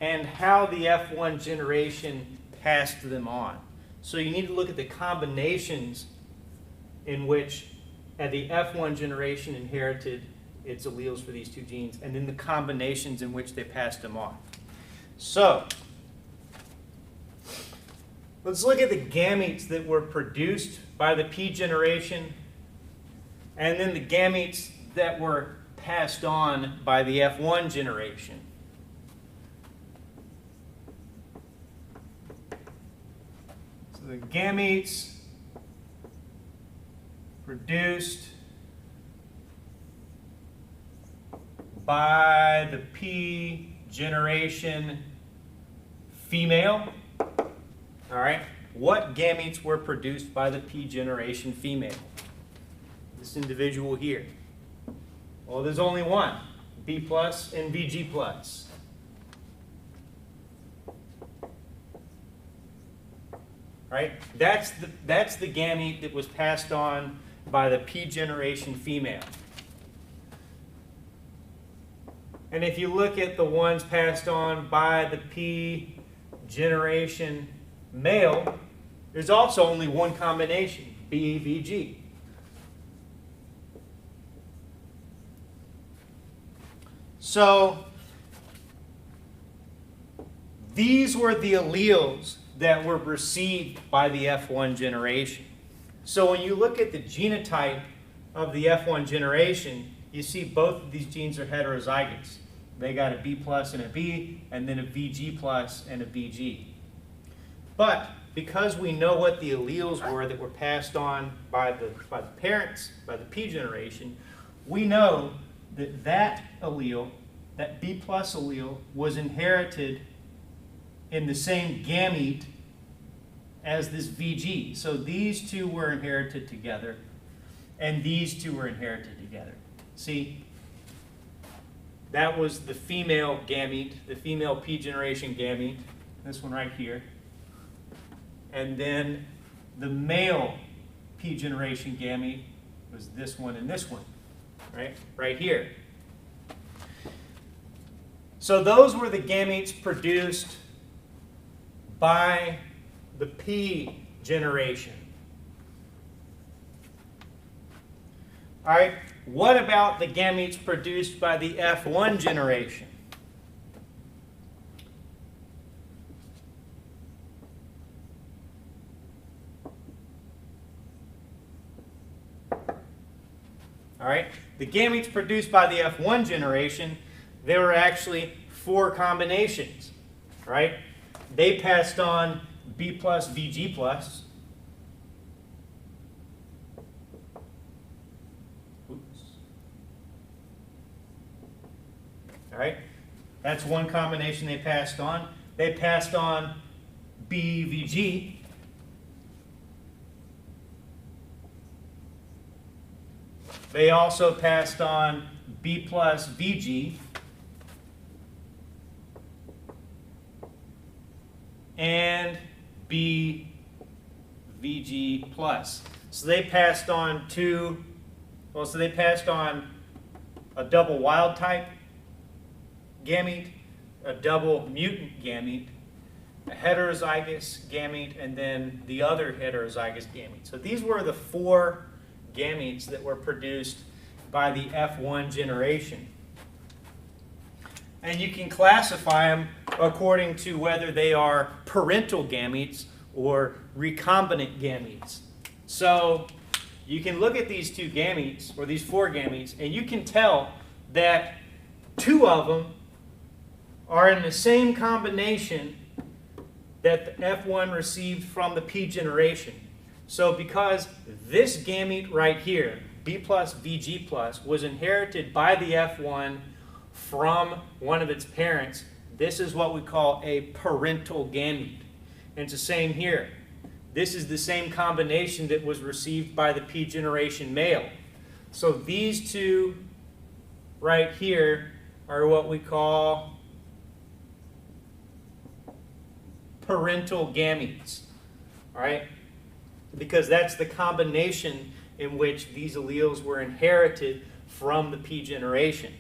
and how the F1 generation passed them on. So you need to look at the combinations in which the F1 generation inherited its alleles for these two genes, and then the combinations in which they passed them on. So, let's look at the gametes that were produced by the P generation and then the gametes that were passed on by the F1 generation. So the gametes produced by the P generation female. All right, what gametes were produced by the P generation female? This individual here. Well, there's only one, B plus and VG plus. Right? That's the gamete that was passed on by the P generation female. And if you look at the ones passed on by the P generation male, there's also only one combination, BVG. So these were the alleles that were received by the F1 generation. So when you look at the genotype of the F1 generation, you see both of these genes are heterozygous. They got a B plus and a B, and then a VG plus and a VG. But because we know what the alleles were that were passed on by the parents, by the P generation, we know that that allele, that B plus allele, was inherited in the same gamete as this VG. So these two were inherited together, and these two were inherited together. See? That was the female gamete, the female P generation gamete, this one right here. And then the male P generation gamete was this one and this one, right here. So those were the gametes produced by the P generation. All right, what about the gametes produced by the F1 generation? All right, the gametes produced by the F1 generation, there were actually 4 combinations, right? They passed on B plus, VG plus. All right, that's one combination they passed on. They passed on BVG. They also passed on B plus VG. And BVG plus. So they passed on a double wild type gamete, a double mutant gamete, a heterozygous gamete, and then the other heterozygous gamete. So these were the 4 gametes that were produced by the F1 generation. And you can classify them according to whether they are parental gametes or recombinant gametes. So you can look at these two gametes, or these four gametes, and you can tell that two of them are in the same combination that the F1 received from the P generation. So because this gamete right here, B plus VG plus, was inherited by the F1 from one of its parents, this is what we call a parental gamete. And it's the same here. This is the same combination that was received by the P generation male. So these two right here are what we call parental gametes. All right? Because that's the combination in which these alleles were inherited from the P generation.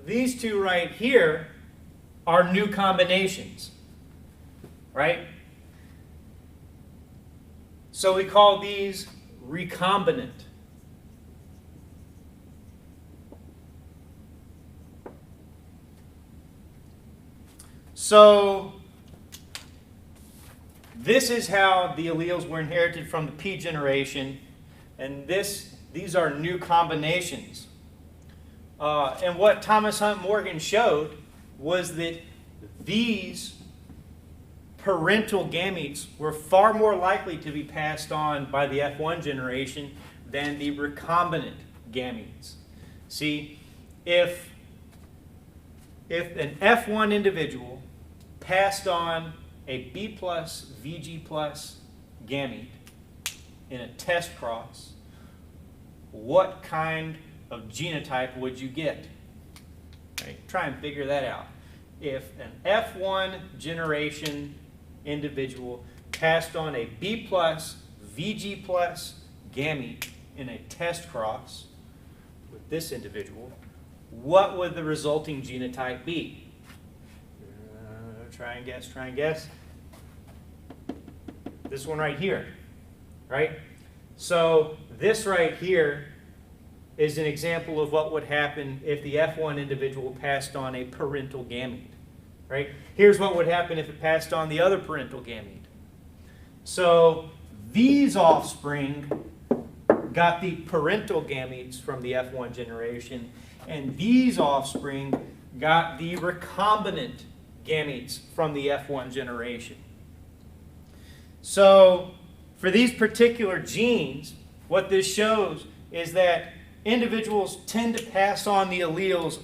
These two right here are new combinations, right? So we call these recombinant. So this is how the alleles were inherited from the P generation, and these are new combinations. And what Thomas Hunt Morgan showed was that these parental gametes were far more likely to be passed on by the F1 generation than the recombinant gametes. See, if an F1 individual passed on a B plus VG plus gamete in a test cross, what kind of genotype would you get? Right? Try and figure that out. If an F1 generation individual passed on a B plus VG plus gamete in a test cross with this individual, what would the resulting genotype be? Try and guess, try and guess. This one right here, right? So this right here is an example of what would happen if the F1 individual passed on a parental gamete, right? Here's what would happen if it passed on the other parental gamete. So these offspring got the parental gametes from the F1 generation, and these offspring got the recombinant gametes from the F1 generation. So for these particular genes, what this shows is that individuals tend to pass on the alleles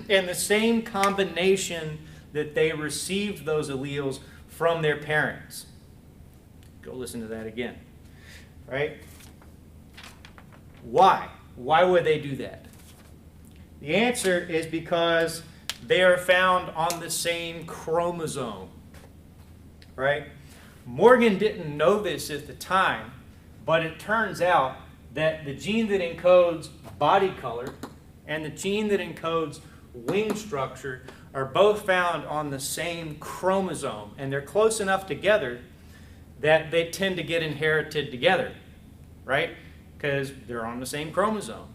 in the same combination that they received those alleles from their parents. Go listen to that again, right? Why? Why would they do that? The answer is because they are found on the same chromosome, right? Morgan didn't know this at the time, but it turns out that the gene that encodes body color and the gene that encodes wing structure are both found on the same chromosome, and they're close enough together that they tend to get inherited together, right? Because they're on the same chromosome.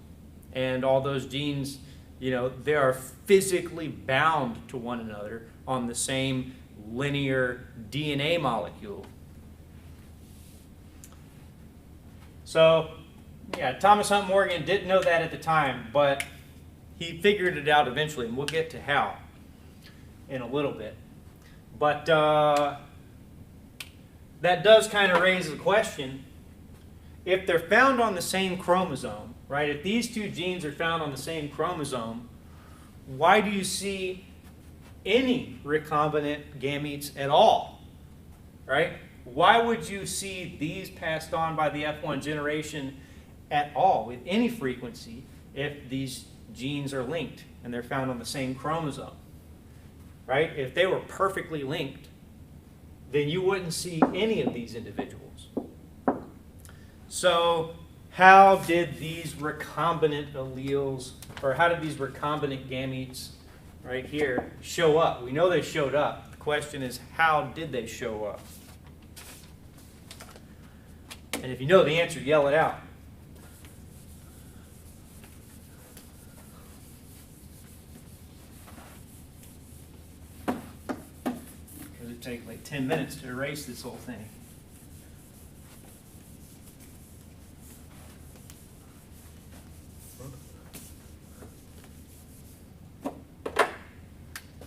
And all those genes, you know, they are physically bound to one another on the same linear DNA molecule. So, yeah, Thomas Hunt Morgan didn't know that at the time, but he figured it out eventually, and we'll get to how in a little bit. But that does kind of raise the question, if they're found on the same chromosome, right? If these two genes are found on the same chromosome, why do you see any recombinant gametes at all, right? Why would you see these passed on by the F1 generation at all with any frequency if these genes are linked and they're found on the same chromosome, right? If they were perfectly linked, then you wouldn't see any of these individuals. So how did these recombinant alleles, or how did these recombinant gametes right here show up? We know they showed up. The question is, how did they show up? And if you know the answer, yell it out. Because it'd take like 10 minutes to erase this whole thing.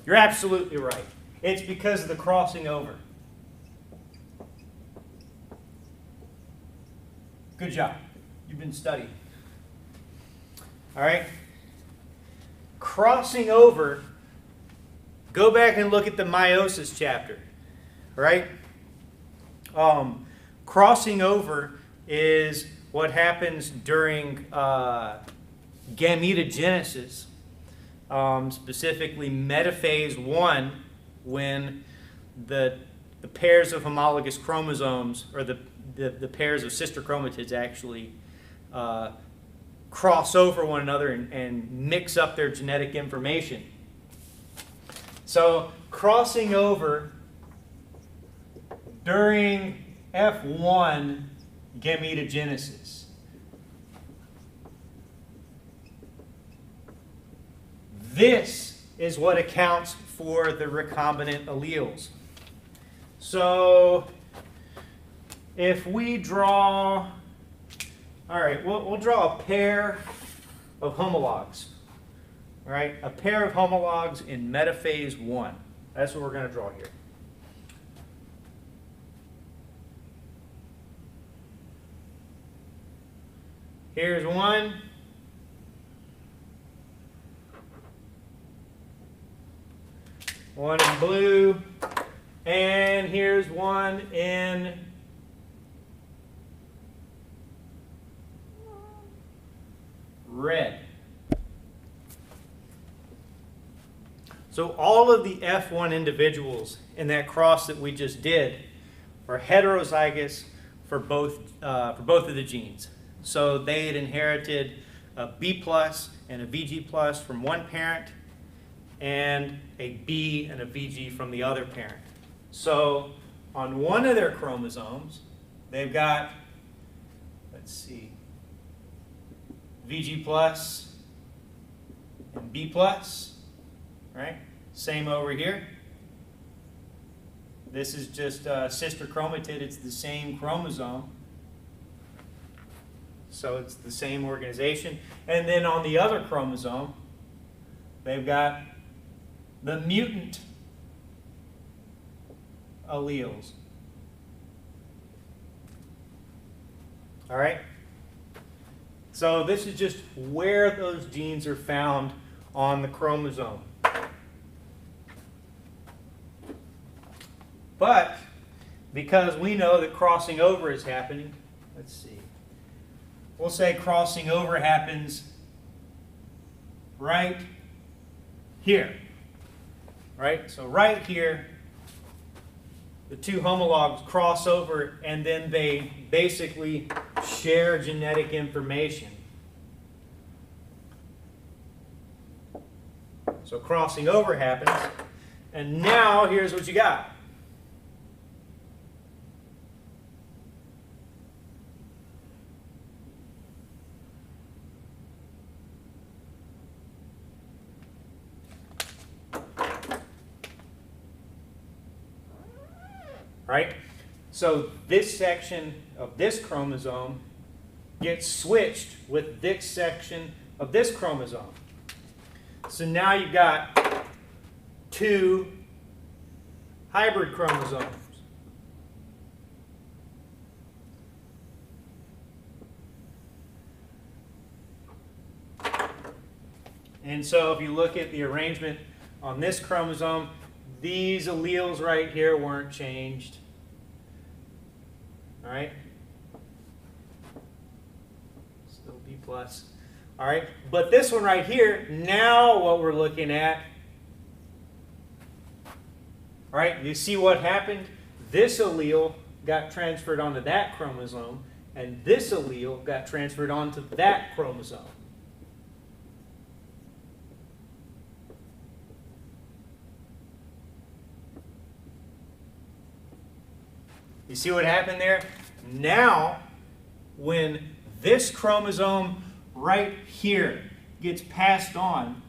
You're absolutely right. It's because of the crossing over. Good job. You've been studying. All right. Crossing over, go back and look at the meiosis chapter. All right. Crossing over is what happens during gametogenesis. Specifically metaphase 1, when the pairs of homologous chromosomes, or the pairs of sister chromatids actually cross over one another and mix up their genetic information. So crossing over during F1 gametogenesis. This is what accounts for the recombinant alleles. So if we draw, all right, we'll draw a pair of homologs. All right, a pair of homologs in metaphase 1. That's what we're going to draw here. Here's one. One in blue, and here's one in red. So all of the F1 individuals in that cross that we just did are heterozygous for both of the genes. So they had inherited a B plus and a VG plus from one parent, and a B and a VG from the other parent. So on one of their chromosomes, they've got, let's see, VG plus and B plus, right? Same over here. This is just a sister chromatid. It's the same chromosome. So it's the same organization. And then on the other chromosome, they've got the mutant alleles. All right? So this is just where those genes are found on the chromosome. But because we know that crossing over is happening, let's see. We'll say crossing over happens right here. Right? So right here, the two homologs cross over, and then they basically share genetic information. So crossing over happens, and now here's what you got. Right? So this section of this chromosome gets switched with this section of this chromosome. So now you've got two hybrid chromosomes. And so if you look at the arrangement on this chromosome, these alleles right here weren't changed. All right? Still B plus. All right? But this one right here, now what we're looking at, all right, you see what happened? This allele got transferred onto that chromosome, and this allele got transferred onto that chromosome. You see what happened there? Now when this chromosome right here gets passed on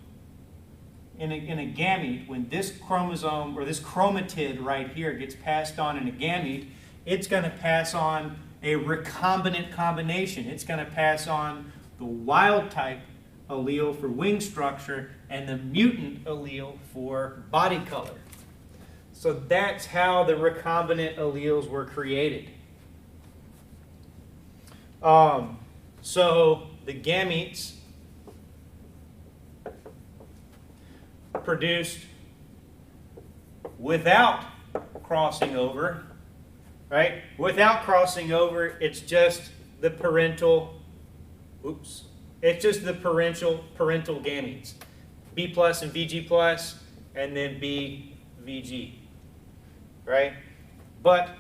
in a gamete, when this chromosome or this chromatid right here gets passed on in a gamete, it's going to pass on a recombinant combination. It's going to pass on the wild type allele for wing structure and the mutant allele for body color. So that's how the recombinant alleles were created. So the gametes produced without crossing over, right? Without crossing over, it's just the parental, it's just the parental gametes, B plus and VG plus, and then BVG, right? But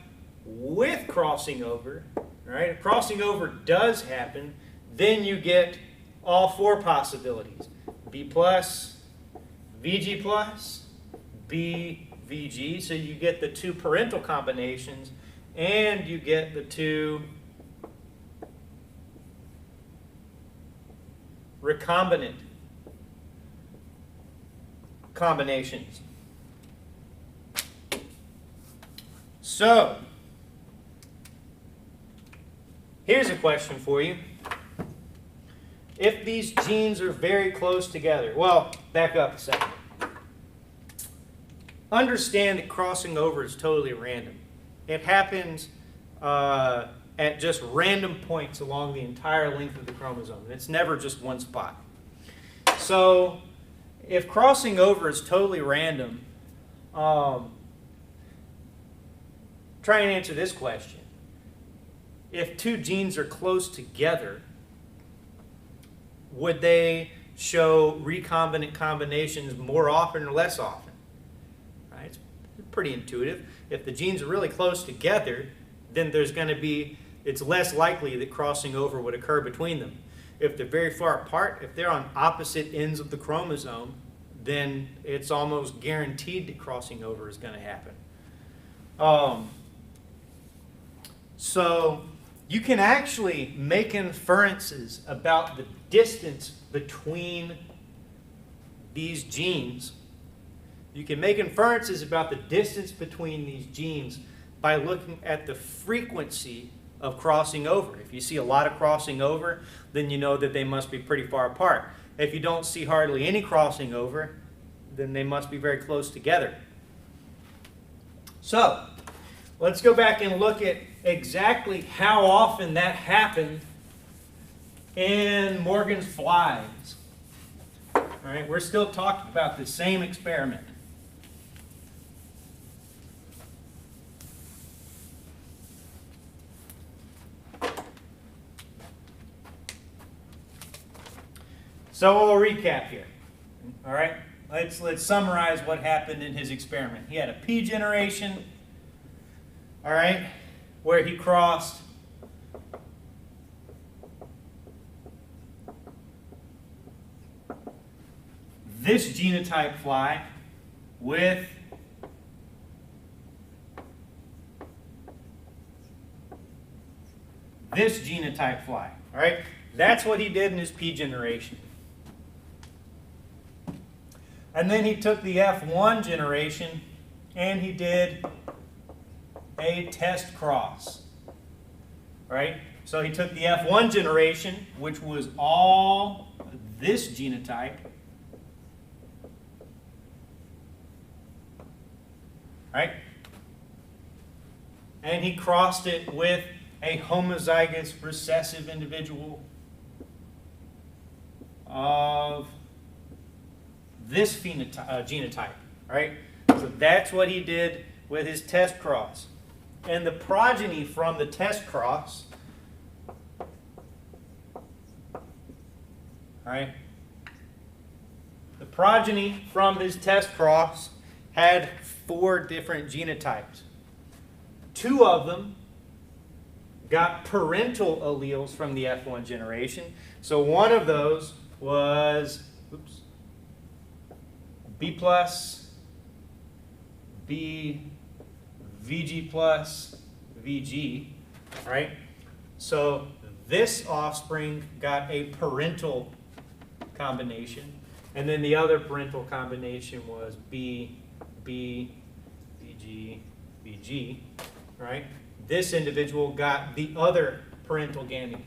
with crossing over, right? If crossing over does happen, then you get all four possibilities: B plus, VG plus, BVG. So you get the two parental combinations, and you get the two recombinant combinations. So, here's a question for you. If these genes are very close together, well, back up a second. Understand that crossing over is totally random. It happens at just random points along the entire length of the chromosome. It's never just one spot. So, if crossing over is totally random, try and answer this question. If two genes are close together, would they show recombinant combinations more often or less often? Right? It's pretty intuitive. If the genes are really close together, then it's less likely that crossing over would occur between them. If they're very far apart, if they're on opposite ends of the chromosome, then it's almost guaranteed that crossing over is going to happen. So you can actually make inferences about the distance between these genes. You can make inferences about the distance between these genes by looking at the frequency of crossing over. If you see a lot of crossing over, then you know that they must be pretty far apart. If you don't see hardly any crossing over, then they must be very close together. So, let's go back and look at exactly how often that happened in Morgan's flies. All right, we're still talking about the same experiment. So we'll recap here. All right, let's summarize what happened in his experiment. He had a P generation, all right, where he crossed this genotype fly with this genotype fly. All right, that's what he did in his P generation. And then he took the F1 generation and he did a test cross. Right? So he took the F1 generation, which was all this genotype, right? And he crossed it with a homozygous recessive individual of this genotype, right? So that's what he did with his test cross. And the progeny from the test cross, right? The progeny from his test cross had 4 different genotypes. 2 of them got parental alleles from the F1 generation. So one of those was, B plus, B, VG plus, VG, right? So this offspring got a parental combination, and then the other parental combination was B, B, BG, BG, right? This individual got the other parental gamete.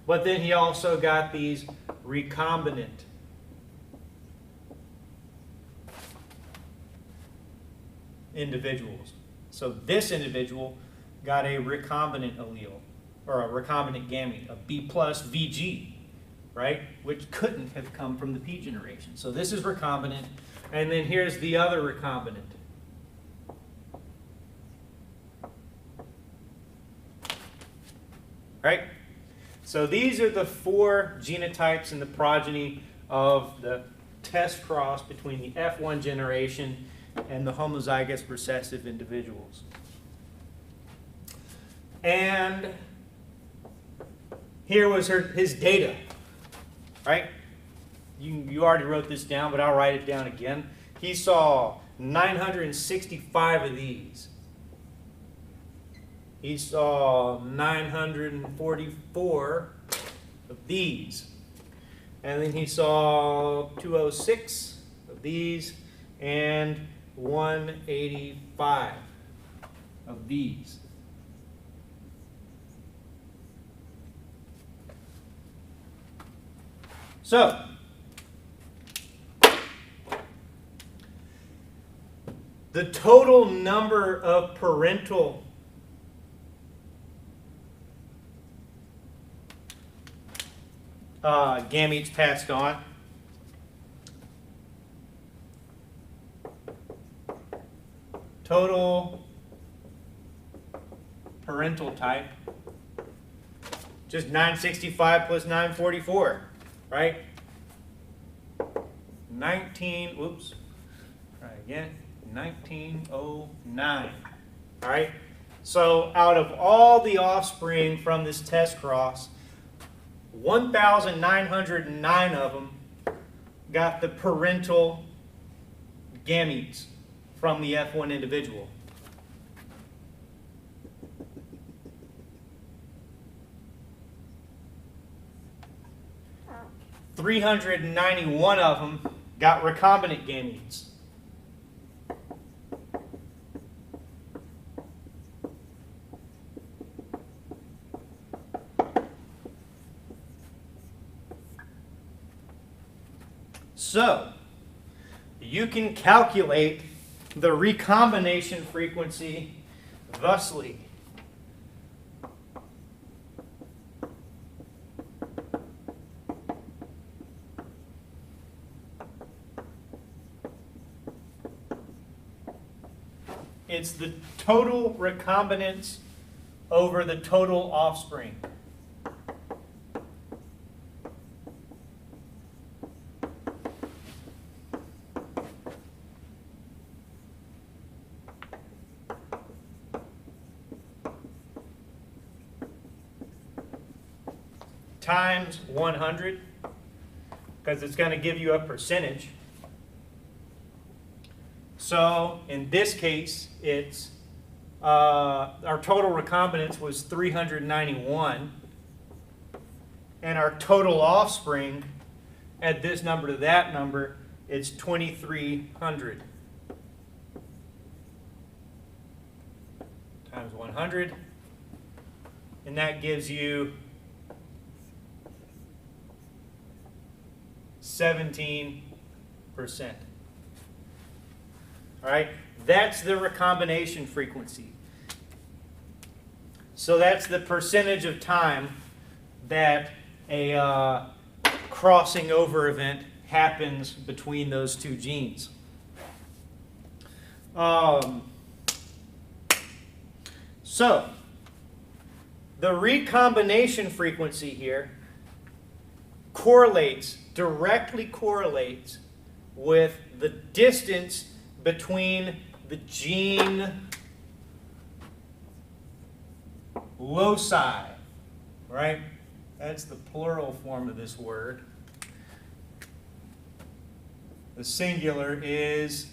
But then he also got these recombinant individuals. So this individual got a recombinant allele, or a recombinant gamete, a B plus VG, right? Which couldn't have come from the P generation. So this is recombinant, and then here's the other recombinant. Right? So these are the 4 genotypes in the progeny of the test cross between the F1 generation and the homozygous recessive individuals. And here was his data, right? You already wrote this down, but I'll write it down again. He saw 965 of these. He saw 944 of these. And then he saw 206 of these and 185 of these. So, the total number of parental gametes passed on total parental type, just 965 plus 944, right? 1909. All right? So out of all the offspring from this test cross, 1,909 of them got the parental gametes from the F1 individual. Oh. 391 of them got recombinant gametes. So, you can calculate the recombination frequency thusly. It's the total recombinants over the total offspring. Times 100, because it's going to give you a percentage. So in this case, it's our total recombinance was 391, and our total offspring, add this number to that number, it's 2,300 times 100, and that gives you 17%. All right, that's the recombination frequency. So that's the percentage of time that a crossing over event happens between those two genes. So the recombination frequency here directly correlates with the distance between the gene loci, right? That's the plural form of this word. The singular is,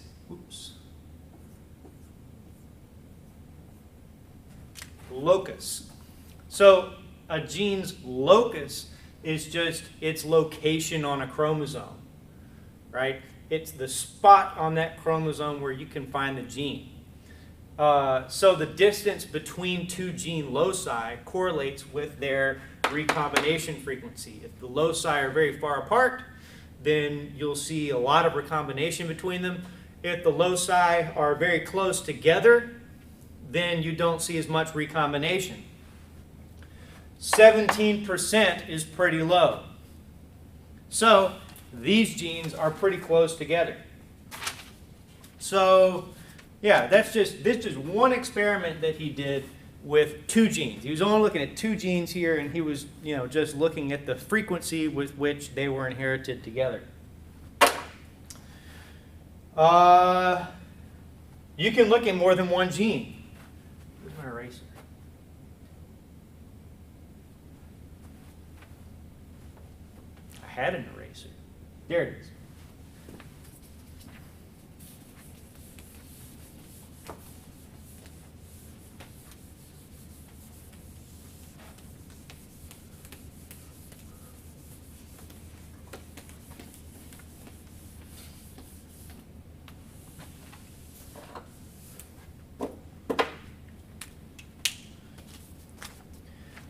locus. So a gene's locus is just its location on a chromosome, right? It's the spot on that chromosome where you can find the gene. So the distance between two gene loci correlates with their recombination frequency. If the loci are very far apart, then you'll see a lot of recombination between them. If the loci are very close together, then you don't see as much recombination. 17% is pretty low. So these genes are pretty close together. So yeah, this is one experiment that he did with two genes. He was only looking at two genes here, and he was, just looking at the frequency with which they were inherited together. You can look at more than one gene. Where's my eraser? I had an eraser. There it is.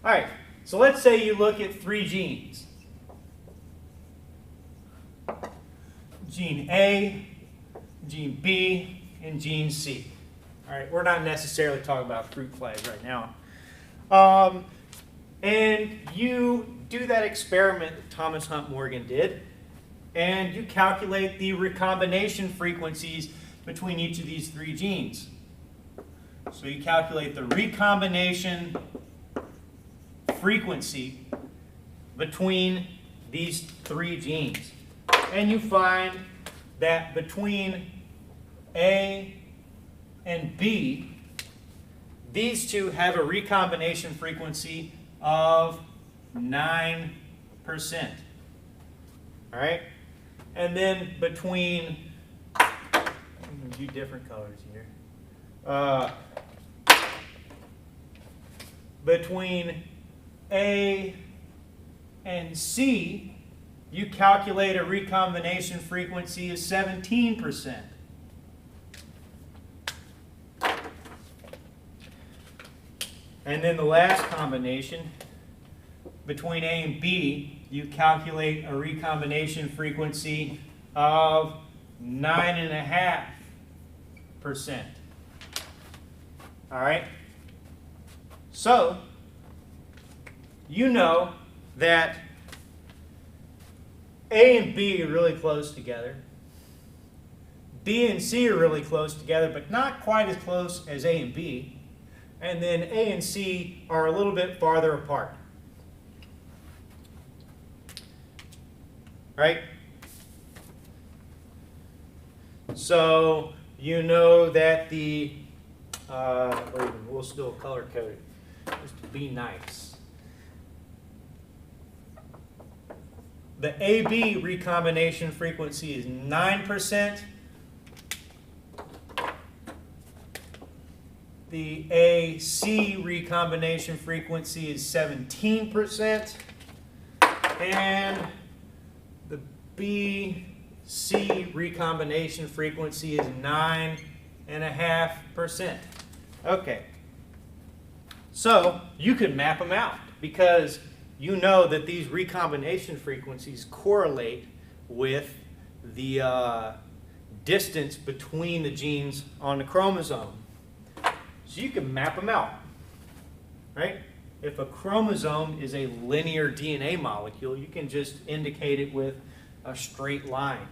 All right, so let's say you look at three genes. Gene A, gene B, and gene C. All right, we're not necessarily talking about fruit flies right now. And you do that experiment that Thomas Hunt Morgan did, and you calculate the recombination frequencies between each of these three genes. So you calculate the recombination frequency between these three genes. And you find that between A and B, these two have a recombination frequency of 9%. All right? And then between, I'm going to do different colors here. Between A and C, you calculate a recombination frequency of 17%. And then the last combination, between A and B, you calculate a recombination frequency of 9.5%. All right? So, you know that A and B are really close together. B and C are really close together, but not quite as close as A and B. And then A and C are a little bit farther apart. Right? So you know that the, we'll still color code it, just to be nice. The AB recombination frequency is 9%. The AC recombination frequency is 17%. And the BC recombination frequency is 9.5%. Okay. So you could map them out because you know that these recombination frequencies correlate with the distance between the genes on the chromosome. So you can map them out, right? If a chromosome is a linear DNA molecule, you can just indicate it with a straight line.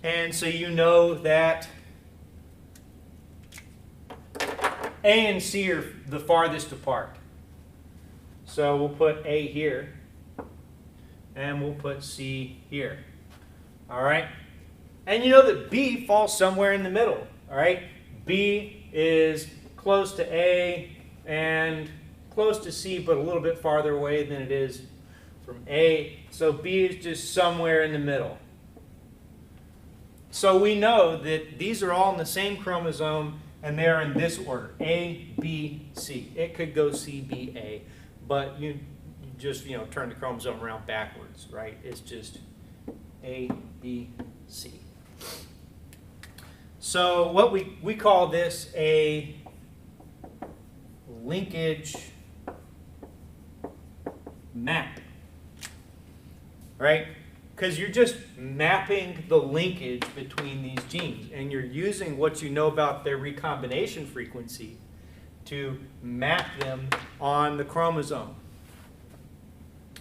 And so you know that A and C are the farthest apart. So we'll put A here, and we'll put C here. All right? And you know that B falls somewhere in the middle. All right? B is close to A and close to C, but a little bit farther away than it is from A. So B is just somewhere in the middle. So we know that these are all in the same chromosome and they're in this order, A, B, C. It could go C, B, A, but you just, turn the chromosome around backwards, right? It's just A, B, C. So what we call this a linkage map, right? Because you're just mapping the linkage between these genes, and you're using what you know about their recombination frequency to map them on the chromosome.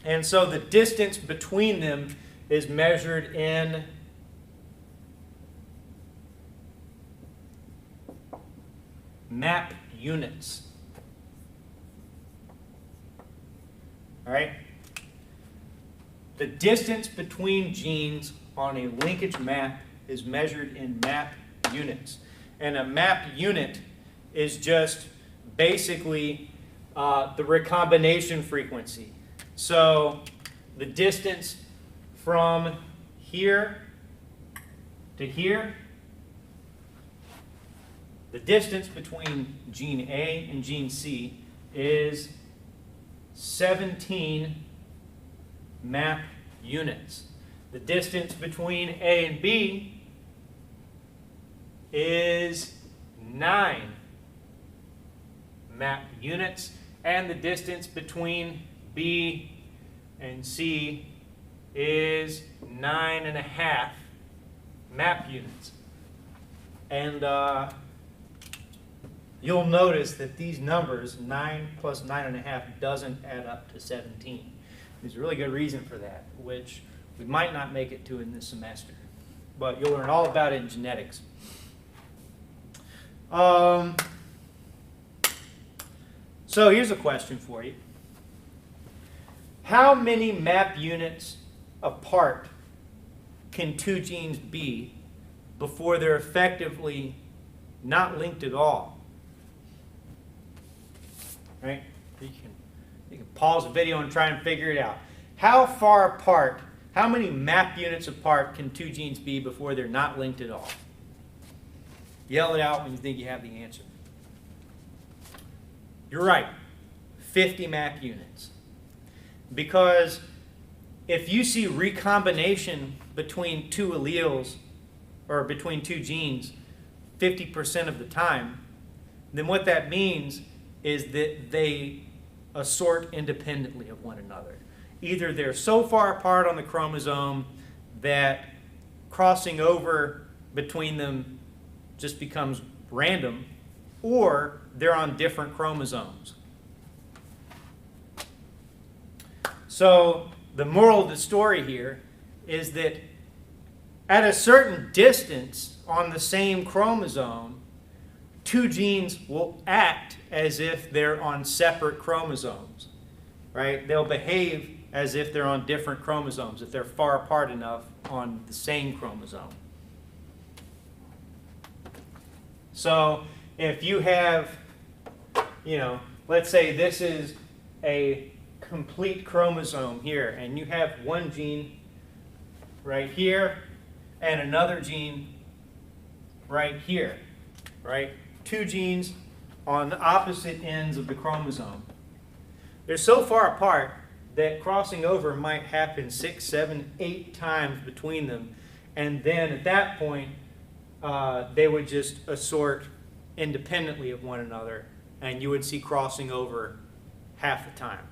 And so the distance between them is measured in map units. All right? The distance between genes on a linkage map is measured in map units. And a map unit is just basically the recombination frequency. So the distance from here to here, the distance between gene A and gene C is 17 map units. The distance between A and B is 9 map units, and the distance between B and C is 9.5 map units. And you'll notice that these numbers, 9 plus 9.5, doesn't add up to 17. There's a really good reason for that, which we might not make it to in this semester. But you'll learn all about it in genetics. So here's a question for you. How many map units apart can two genes be before they're effectively not linked at all? Right? You can pause the video and try and figure it out. How far apart, how many map units apart can two genes be before they're not linked at all? Yell it out when you think you have the answer. You're right, 50 map units. Because if you see recombination between two alleles, or between two genes, 50% of the time, then what that means is that they assort independently of one another. Either they're so far apart on the chromosome that crossing over between them just becomes random, or they're on different chromosomes. So the moral of the story here is that at a certain distance on the same chromosome, two genes will act as if they're on separate chromosomes, right? They'll behave as if they're on different chromosomes, if they're far apart enough on the same chromosome. So if you have, let's say this is a complete chromosome here, and you have one gene right here and another gene right here, right? Two genes on the opposite ends of the chromosome. They're so far apart that crossing over might happen 6, 7, 8 times between them, and then at that point they would just assort independently of one another, and you would see crossing over half the time.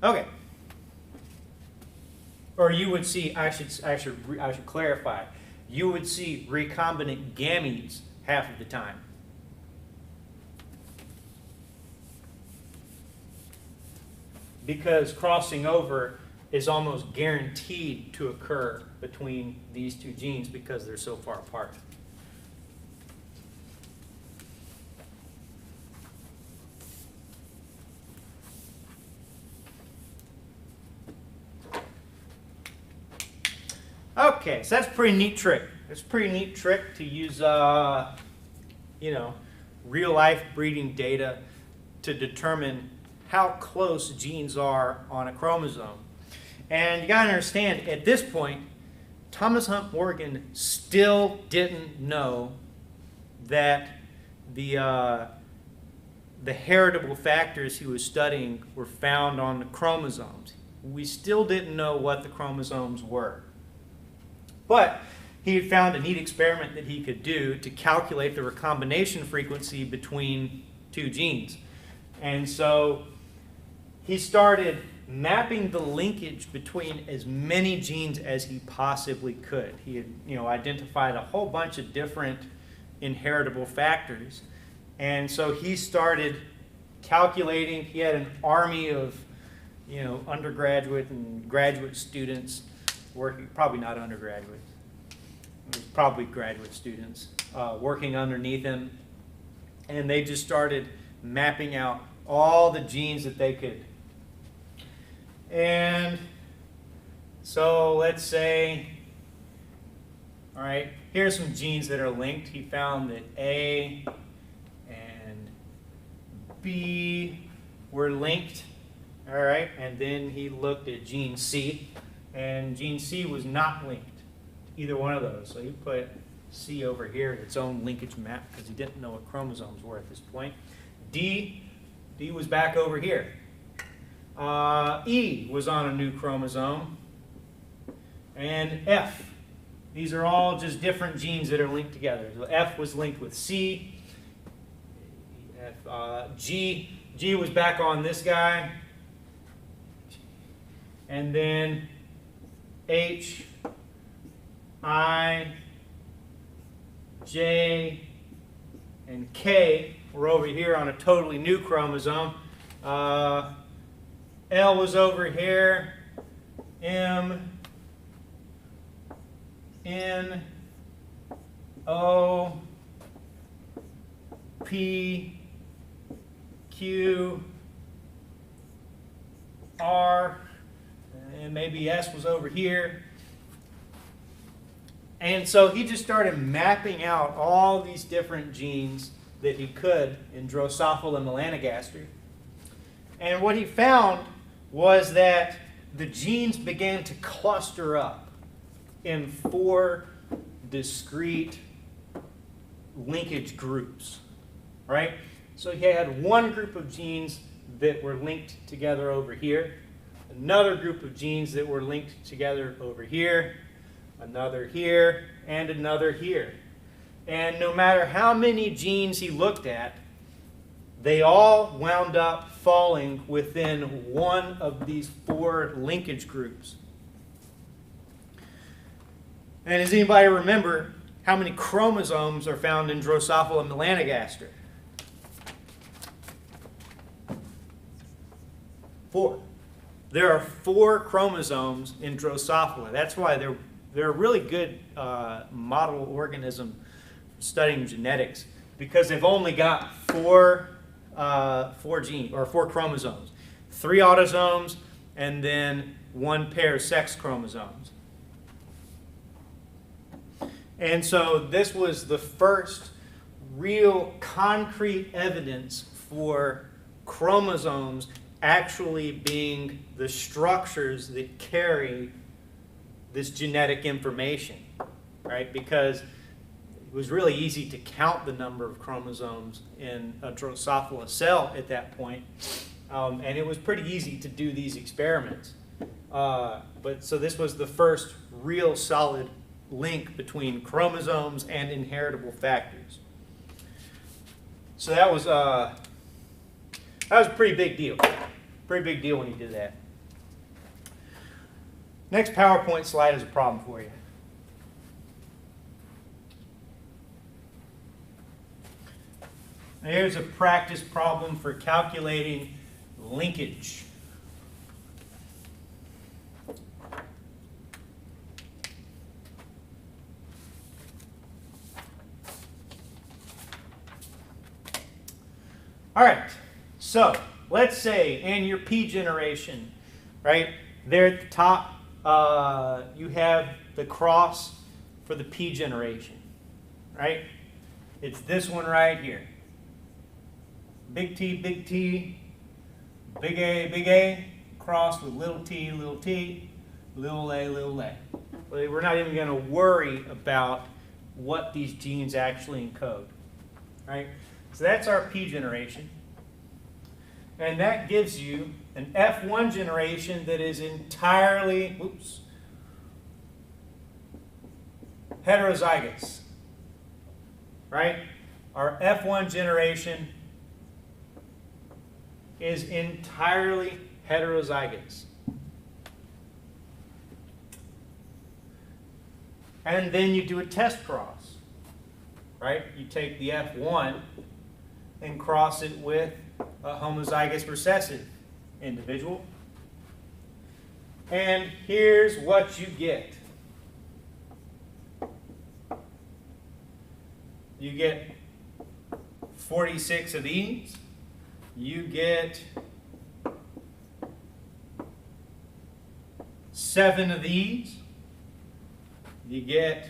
Okay. Or you would see, I should clarify, you would see recombinant gametes half of the time. Because crossing over is almost guaranteed to occur between these two genes because they're so far apart. Okay, so that's a pretty neat trick. It's a pretty neat trick to use, real-life breeding data to determine how close genes are on a chromosome. And you got to understand, at this point, Thomas Hunt Morgan still didn't know that the heritable factors he was studying were found on the chromosomes. We still didn't know what the chromosomes were. But he had found a neat experiment that he could do to calculate the recombination frequency between two genes. And so he started mapping the linkage between as many genes as he possibly could. He had, identified a whole bunch of different inheritable factors. And so he started calculating. He had an army of, undergraduate and graduate students working, probably not undergraduates, it was probably graduate students working underneath him. And they just started mapping out all the genes that they could. And so let's say, all right, here's some genes that are linked. He found that A and B were linked, all right, and then he looked at gene C, and gene C was not linked to either one of those. So he put C over here in its own linkage map because he didn't know what chromosomes were at this point. D was back over here. E was on a new chromosome, and F. These are all just different genes that are linked together. So F was linked with C. G was back on this guy, and then H, I, J, and K were over here on a totally new chromosome. L was over here, M, N, O, P, Q, R, and maybe S was over here. And so he just started mapping out all these different genes that he could in Drosophila melanogaster. And what he found was that the genes began to cluster up in 4 discrete linkage groups, right? So he had one group of genes that were linked together over here, another group of genes that were linked together over here, another here, and another here. And no matter how many genes he looked at, they all wound up falling within one of these 4 linkage groups. And does anybody remember how many chromosomes are found in Drosophila melanogaster? 4. There are 4 chromosomes in Drosophila. That's why they're a really good model organism for studying genetics, because they've only got 4 genes or 4 chromosomes, 3 autosomes, and then 1 pair of sex chromosomes. And so this was the first real concrete evidence for chromosomes actually being the structures that carry this genetic information, right? Because it was really easy to count the number of chromosomes in a Drosophila cell at that point, and it was pretty easy to do these experiments. So this was the first real solid link between chromosomes and inheritable factors. So that was a pretty big deal. Pretty big deal when he did that. Next PowerPoint slide is a problem for you. Now here's a practice problem for calculating linkage. All right, so let's say in your P generation, right, there at the top, you have the cross for the P generation, right? It's this one right here. Big T, big A, cross with little t, little a, little a. We're not even going to worry about what these genes actually encode. Right? So that's our P generation. And that gives you an F1 generation that is entirely, heterozygous. Right? Our F1 generation is entirely heterozygous. And then you do a test cross, right? You take the F1 and cross it with a homozygous recessive individual. And here's what you get. You get 46 of these. You get 7 of these. You get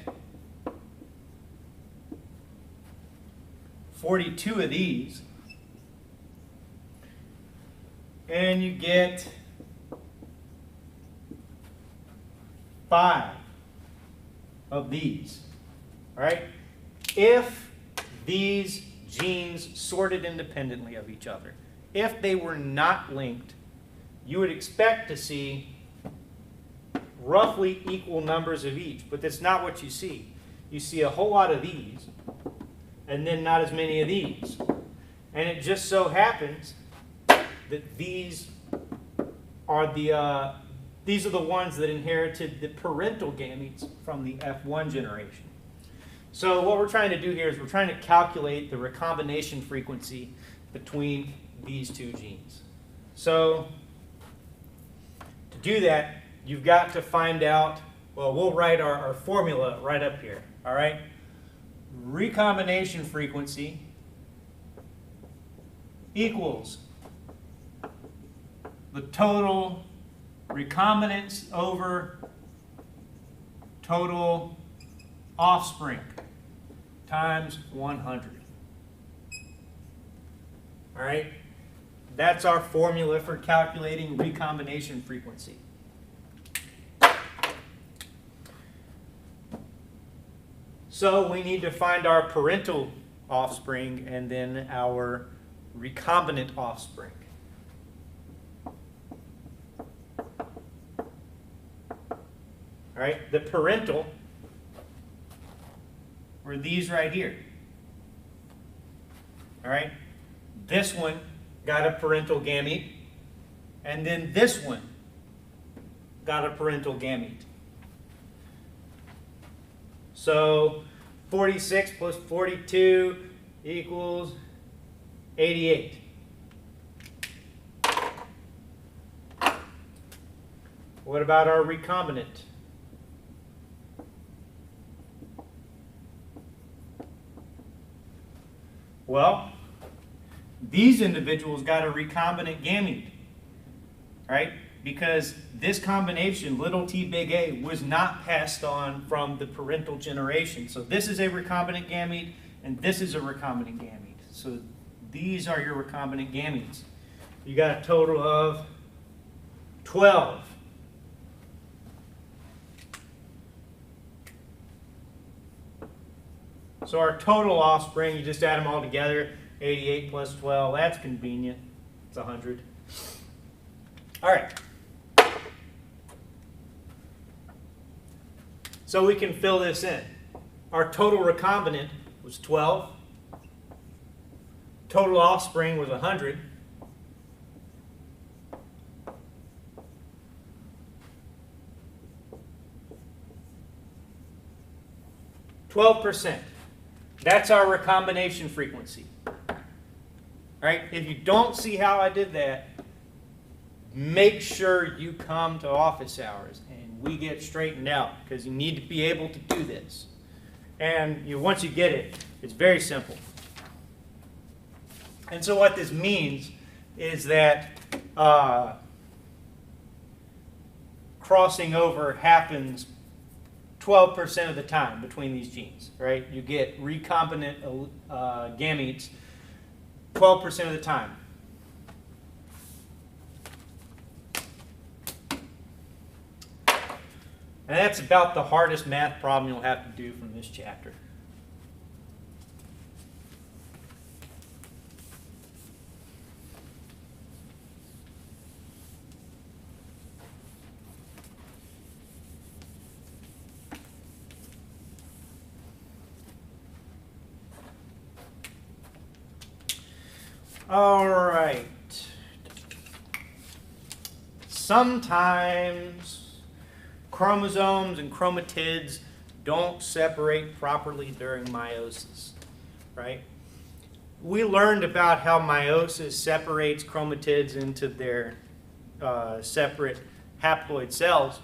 42 of these. And you get 5 of these. All right? If these genes sorted independently of each other, if they were not linked, you would expect to see roughly equal numbers of each, but that's not what you see. You see a whole lot of these, and then not as many of these. And it just so happens that these are the ones that inherited the parental gametes from the F1 generation. So what we're trying to do here is we're trying to calculate the recombination frequency between these two genes. So to do that, you've got to find out, well, we'll write our formula right up here, all right? Recombination frequency equals the total recombinants over total offspring times 100. All right? That's our formula for calculating recombination frequency. So we need to find our parental offspring and then our recombinant offspring. All right, the parental were these right here. All right, this one got a parental gamete, and then this one got a parental gamete. So 46 plus 42 equals 88. What about our recombinant? Well, these individuals got a recombinant gamete, right? Because this combination, little t big A, was not passed on from the parental generation. So this is a recombinant gamete, and this is a recombinant gamete. So these are your recombinant gametes. You got a total of 12. So our total offspring, you just add them all together, 88 plus 12, that's convenient. It's 100. All right. So we can fill this in. Our total recombinant was 12. Total offspring was 100. %. That's our recombination frequency. All right? If you don't see how I did that, make sure you come to office hours and we get straightened out, because you need to be able to do this. And once you get it, it's very simple. And so what this means is that crossing over happens 12% of the time between these genes, right? You get recombinant gametes 12% of the time. And that's about the hardest math problem you'll have to do from this chapter. All right. Sometimes chromosomes and chromatids don't separate properly during meiosis, right? We learned about how meiosis separates chromatids into their separate haploid cells.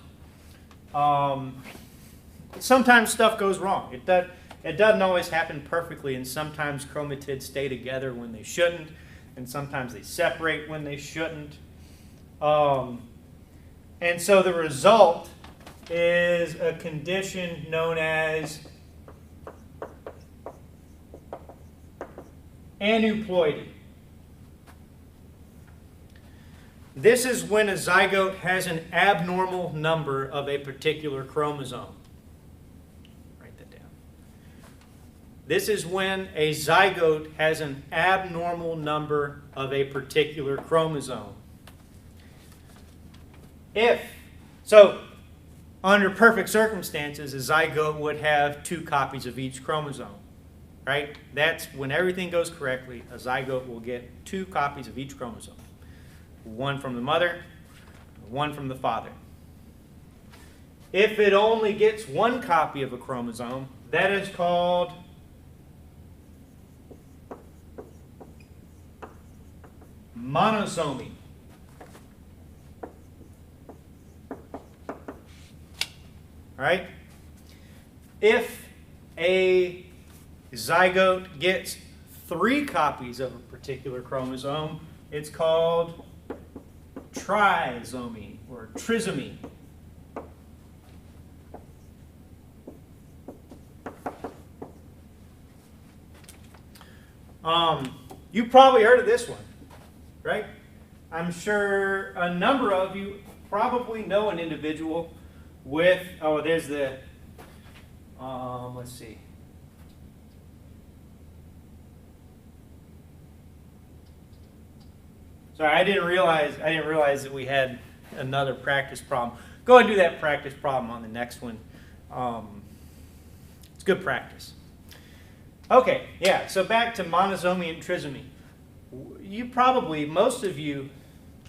Sometimes stuff goes wrong. It doesn't always happen perfectly, and sometimes chromatids stay together when they shouldn't, and sometimes they separate when they shouldn't. And so the result is a condition known as aneuploidy. This is when a zygote has an abnormal number of a particular chromosome. Write that down. This is when a zygote has an abnormal number of a particular chromosome. So, under perfect circumstances, a zygote would have 2 copies of each chromosome, right? That's when everything goes correctly, a zygote will get 2 copies of each chromosome. One from the mother, one from the father. If it only gets 1 copy of a chromosome, that is called monosomy. Right? If a zygote gets 3 copies of a particular chromosome, it's called trisomy or trisomy. You probably heard of this one, right? I'm sure a number of you probably know an individual with, there's the, let's see. Sorry, I didn't realize that we had another practice problem. Go ahead and do that practice problem on the next one. It's good practice. Okay, yeah, so back to monosomy and trisomy. Most of you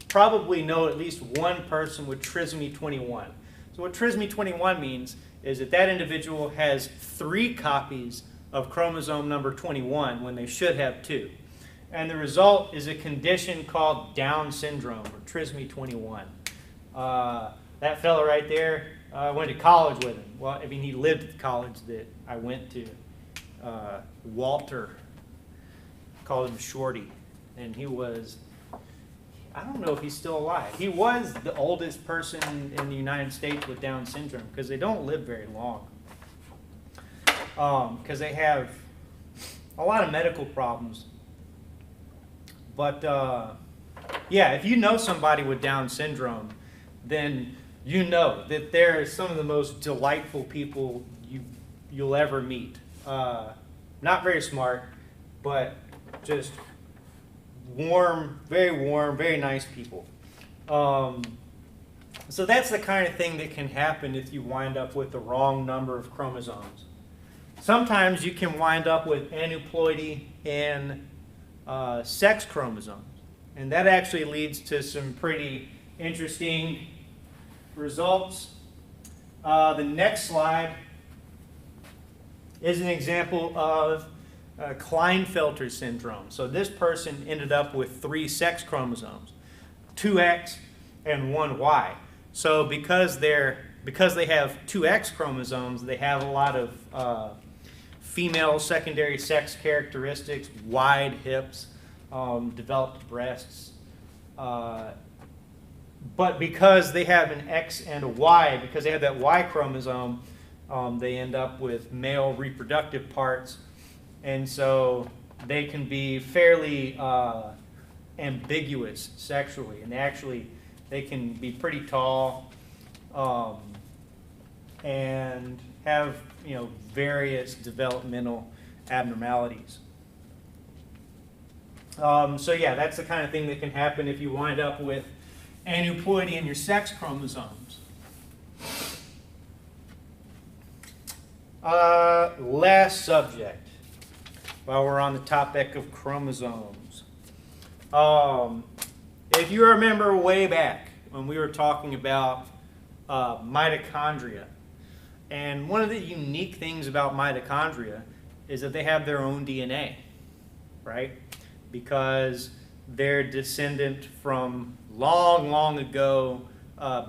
probably know at least one person with trisomy 21. So what trisomy 21 means is that individual has 3 copies of chromosome number 21 when they should have 2. And the result is a condition called Down syndrome, or trisomy 21. That fellow right there, I went to college with him. Well, I mean, he lived at the college that I went to. Walter, called him Shorty. And he was, I don't know if he's still alive. He was the oldest person in the United States with Down syndrome, because they don't live very long. Because they have a lot of medical problems. But yeah, if you know somebody with Down syndrome, then you know that they're some of the most delightful people you'll ever meet. Not very smart, but just warm, very nice people. So that's the kind of thing that can happen if you wind up with the wrong number of chromosomes. Sometimes you can wind up with aneuploidy in sex chromosomes, and that actually leads to some pretty interesting results. The next slide is an example of Klinefelter syndrome. So this person ended up with 3 sex chromosomes, 2 X and 1 Y. So because they have 2 X chromosomes, they have a lot of female secondary sex characteristics, wide hips, developed breasts. But because they have an X and a Y, because they have that Y chromosome, they end up with male reproductive parts, and so they can be fairly ambiguous sexually, and they can be pretty tall. and have, various developmental abnormalities. So yeah, that's the kind of thing that can happen if you wind up with aneuploidy in your sex chromosomes. Last subject, while we're on the topic of chromosomes. If you remember way back when we were talking about mitochondria, and one of the unique things about mitochondria is that they have their own DNA, right? Because they're descendant from long, long ago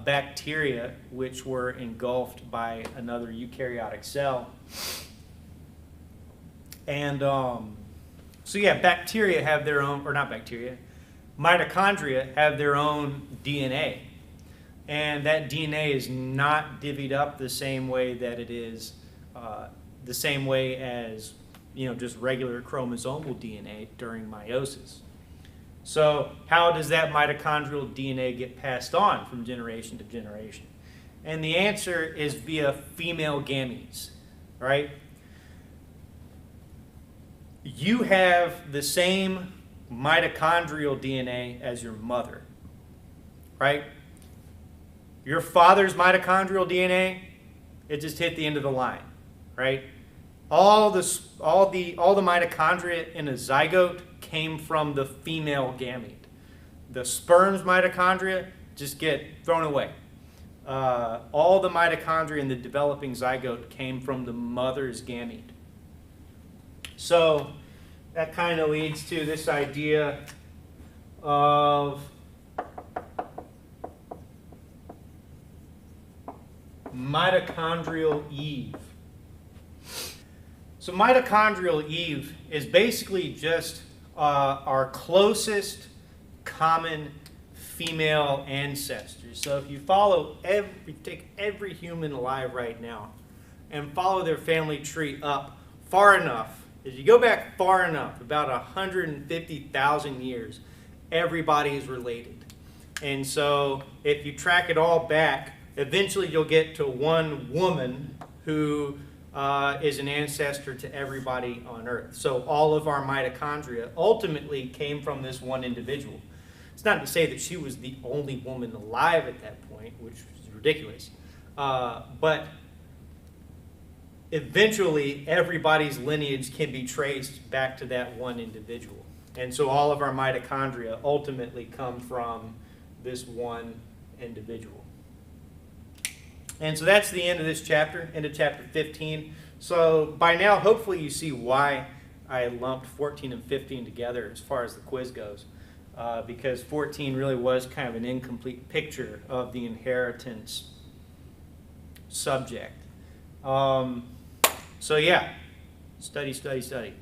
bacteria, which were engulfed by another eukaryotic cell. And so yeah, bacteria have their own, or not bacteria, mitochondria have their own DNA. And that DNA is not divvied up the same way that it is, the same way as, just regular chromosomal DNA during meiosis. So how does that mitochondrial DNA get passed on from generation to generation? And the answer is via female gametes, right? You have the same mitochondrial DNA as your mother, right? Your father's mitochondrial DNA, it just hit the end of the line, right? All the mitochondria in a zygote came from the female gamete. The sperm's mitochondria just get thrown away. All the mitochondria in the developing zygote came from the mother's gamete. So that kind of leads to this idea of mitochondrial Eve. So mitochondrial Eve is basically just our closest common female ancestors. So if you take every human alive right now and follow their family tree up far enough, as you go back far enough, about 150,000 years, everybody is related. And so if you track it all back, eventually you'll get to one woman who is an ancestor to everybody on Earth. So all of our mitochondria ultimately came from this one individual. It's not to say that she was the only woman alive at that point, which is ridiculous. But eventually everybody's lineage can be traced back to that one individual. And so all of our mitochondria ultimately come from this one individual. And so that's the end of this chapter, end of chapter 15. So by now, hopefully you see why I lumped 14 and 15 together as far as the quiz goes. Because 14 really was kind of an incomplete picture of the inheritance subject. So yeah, study, study, study.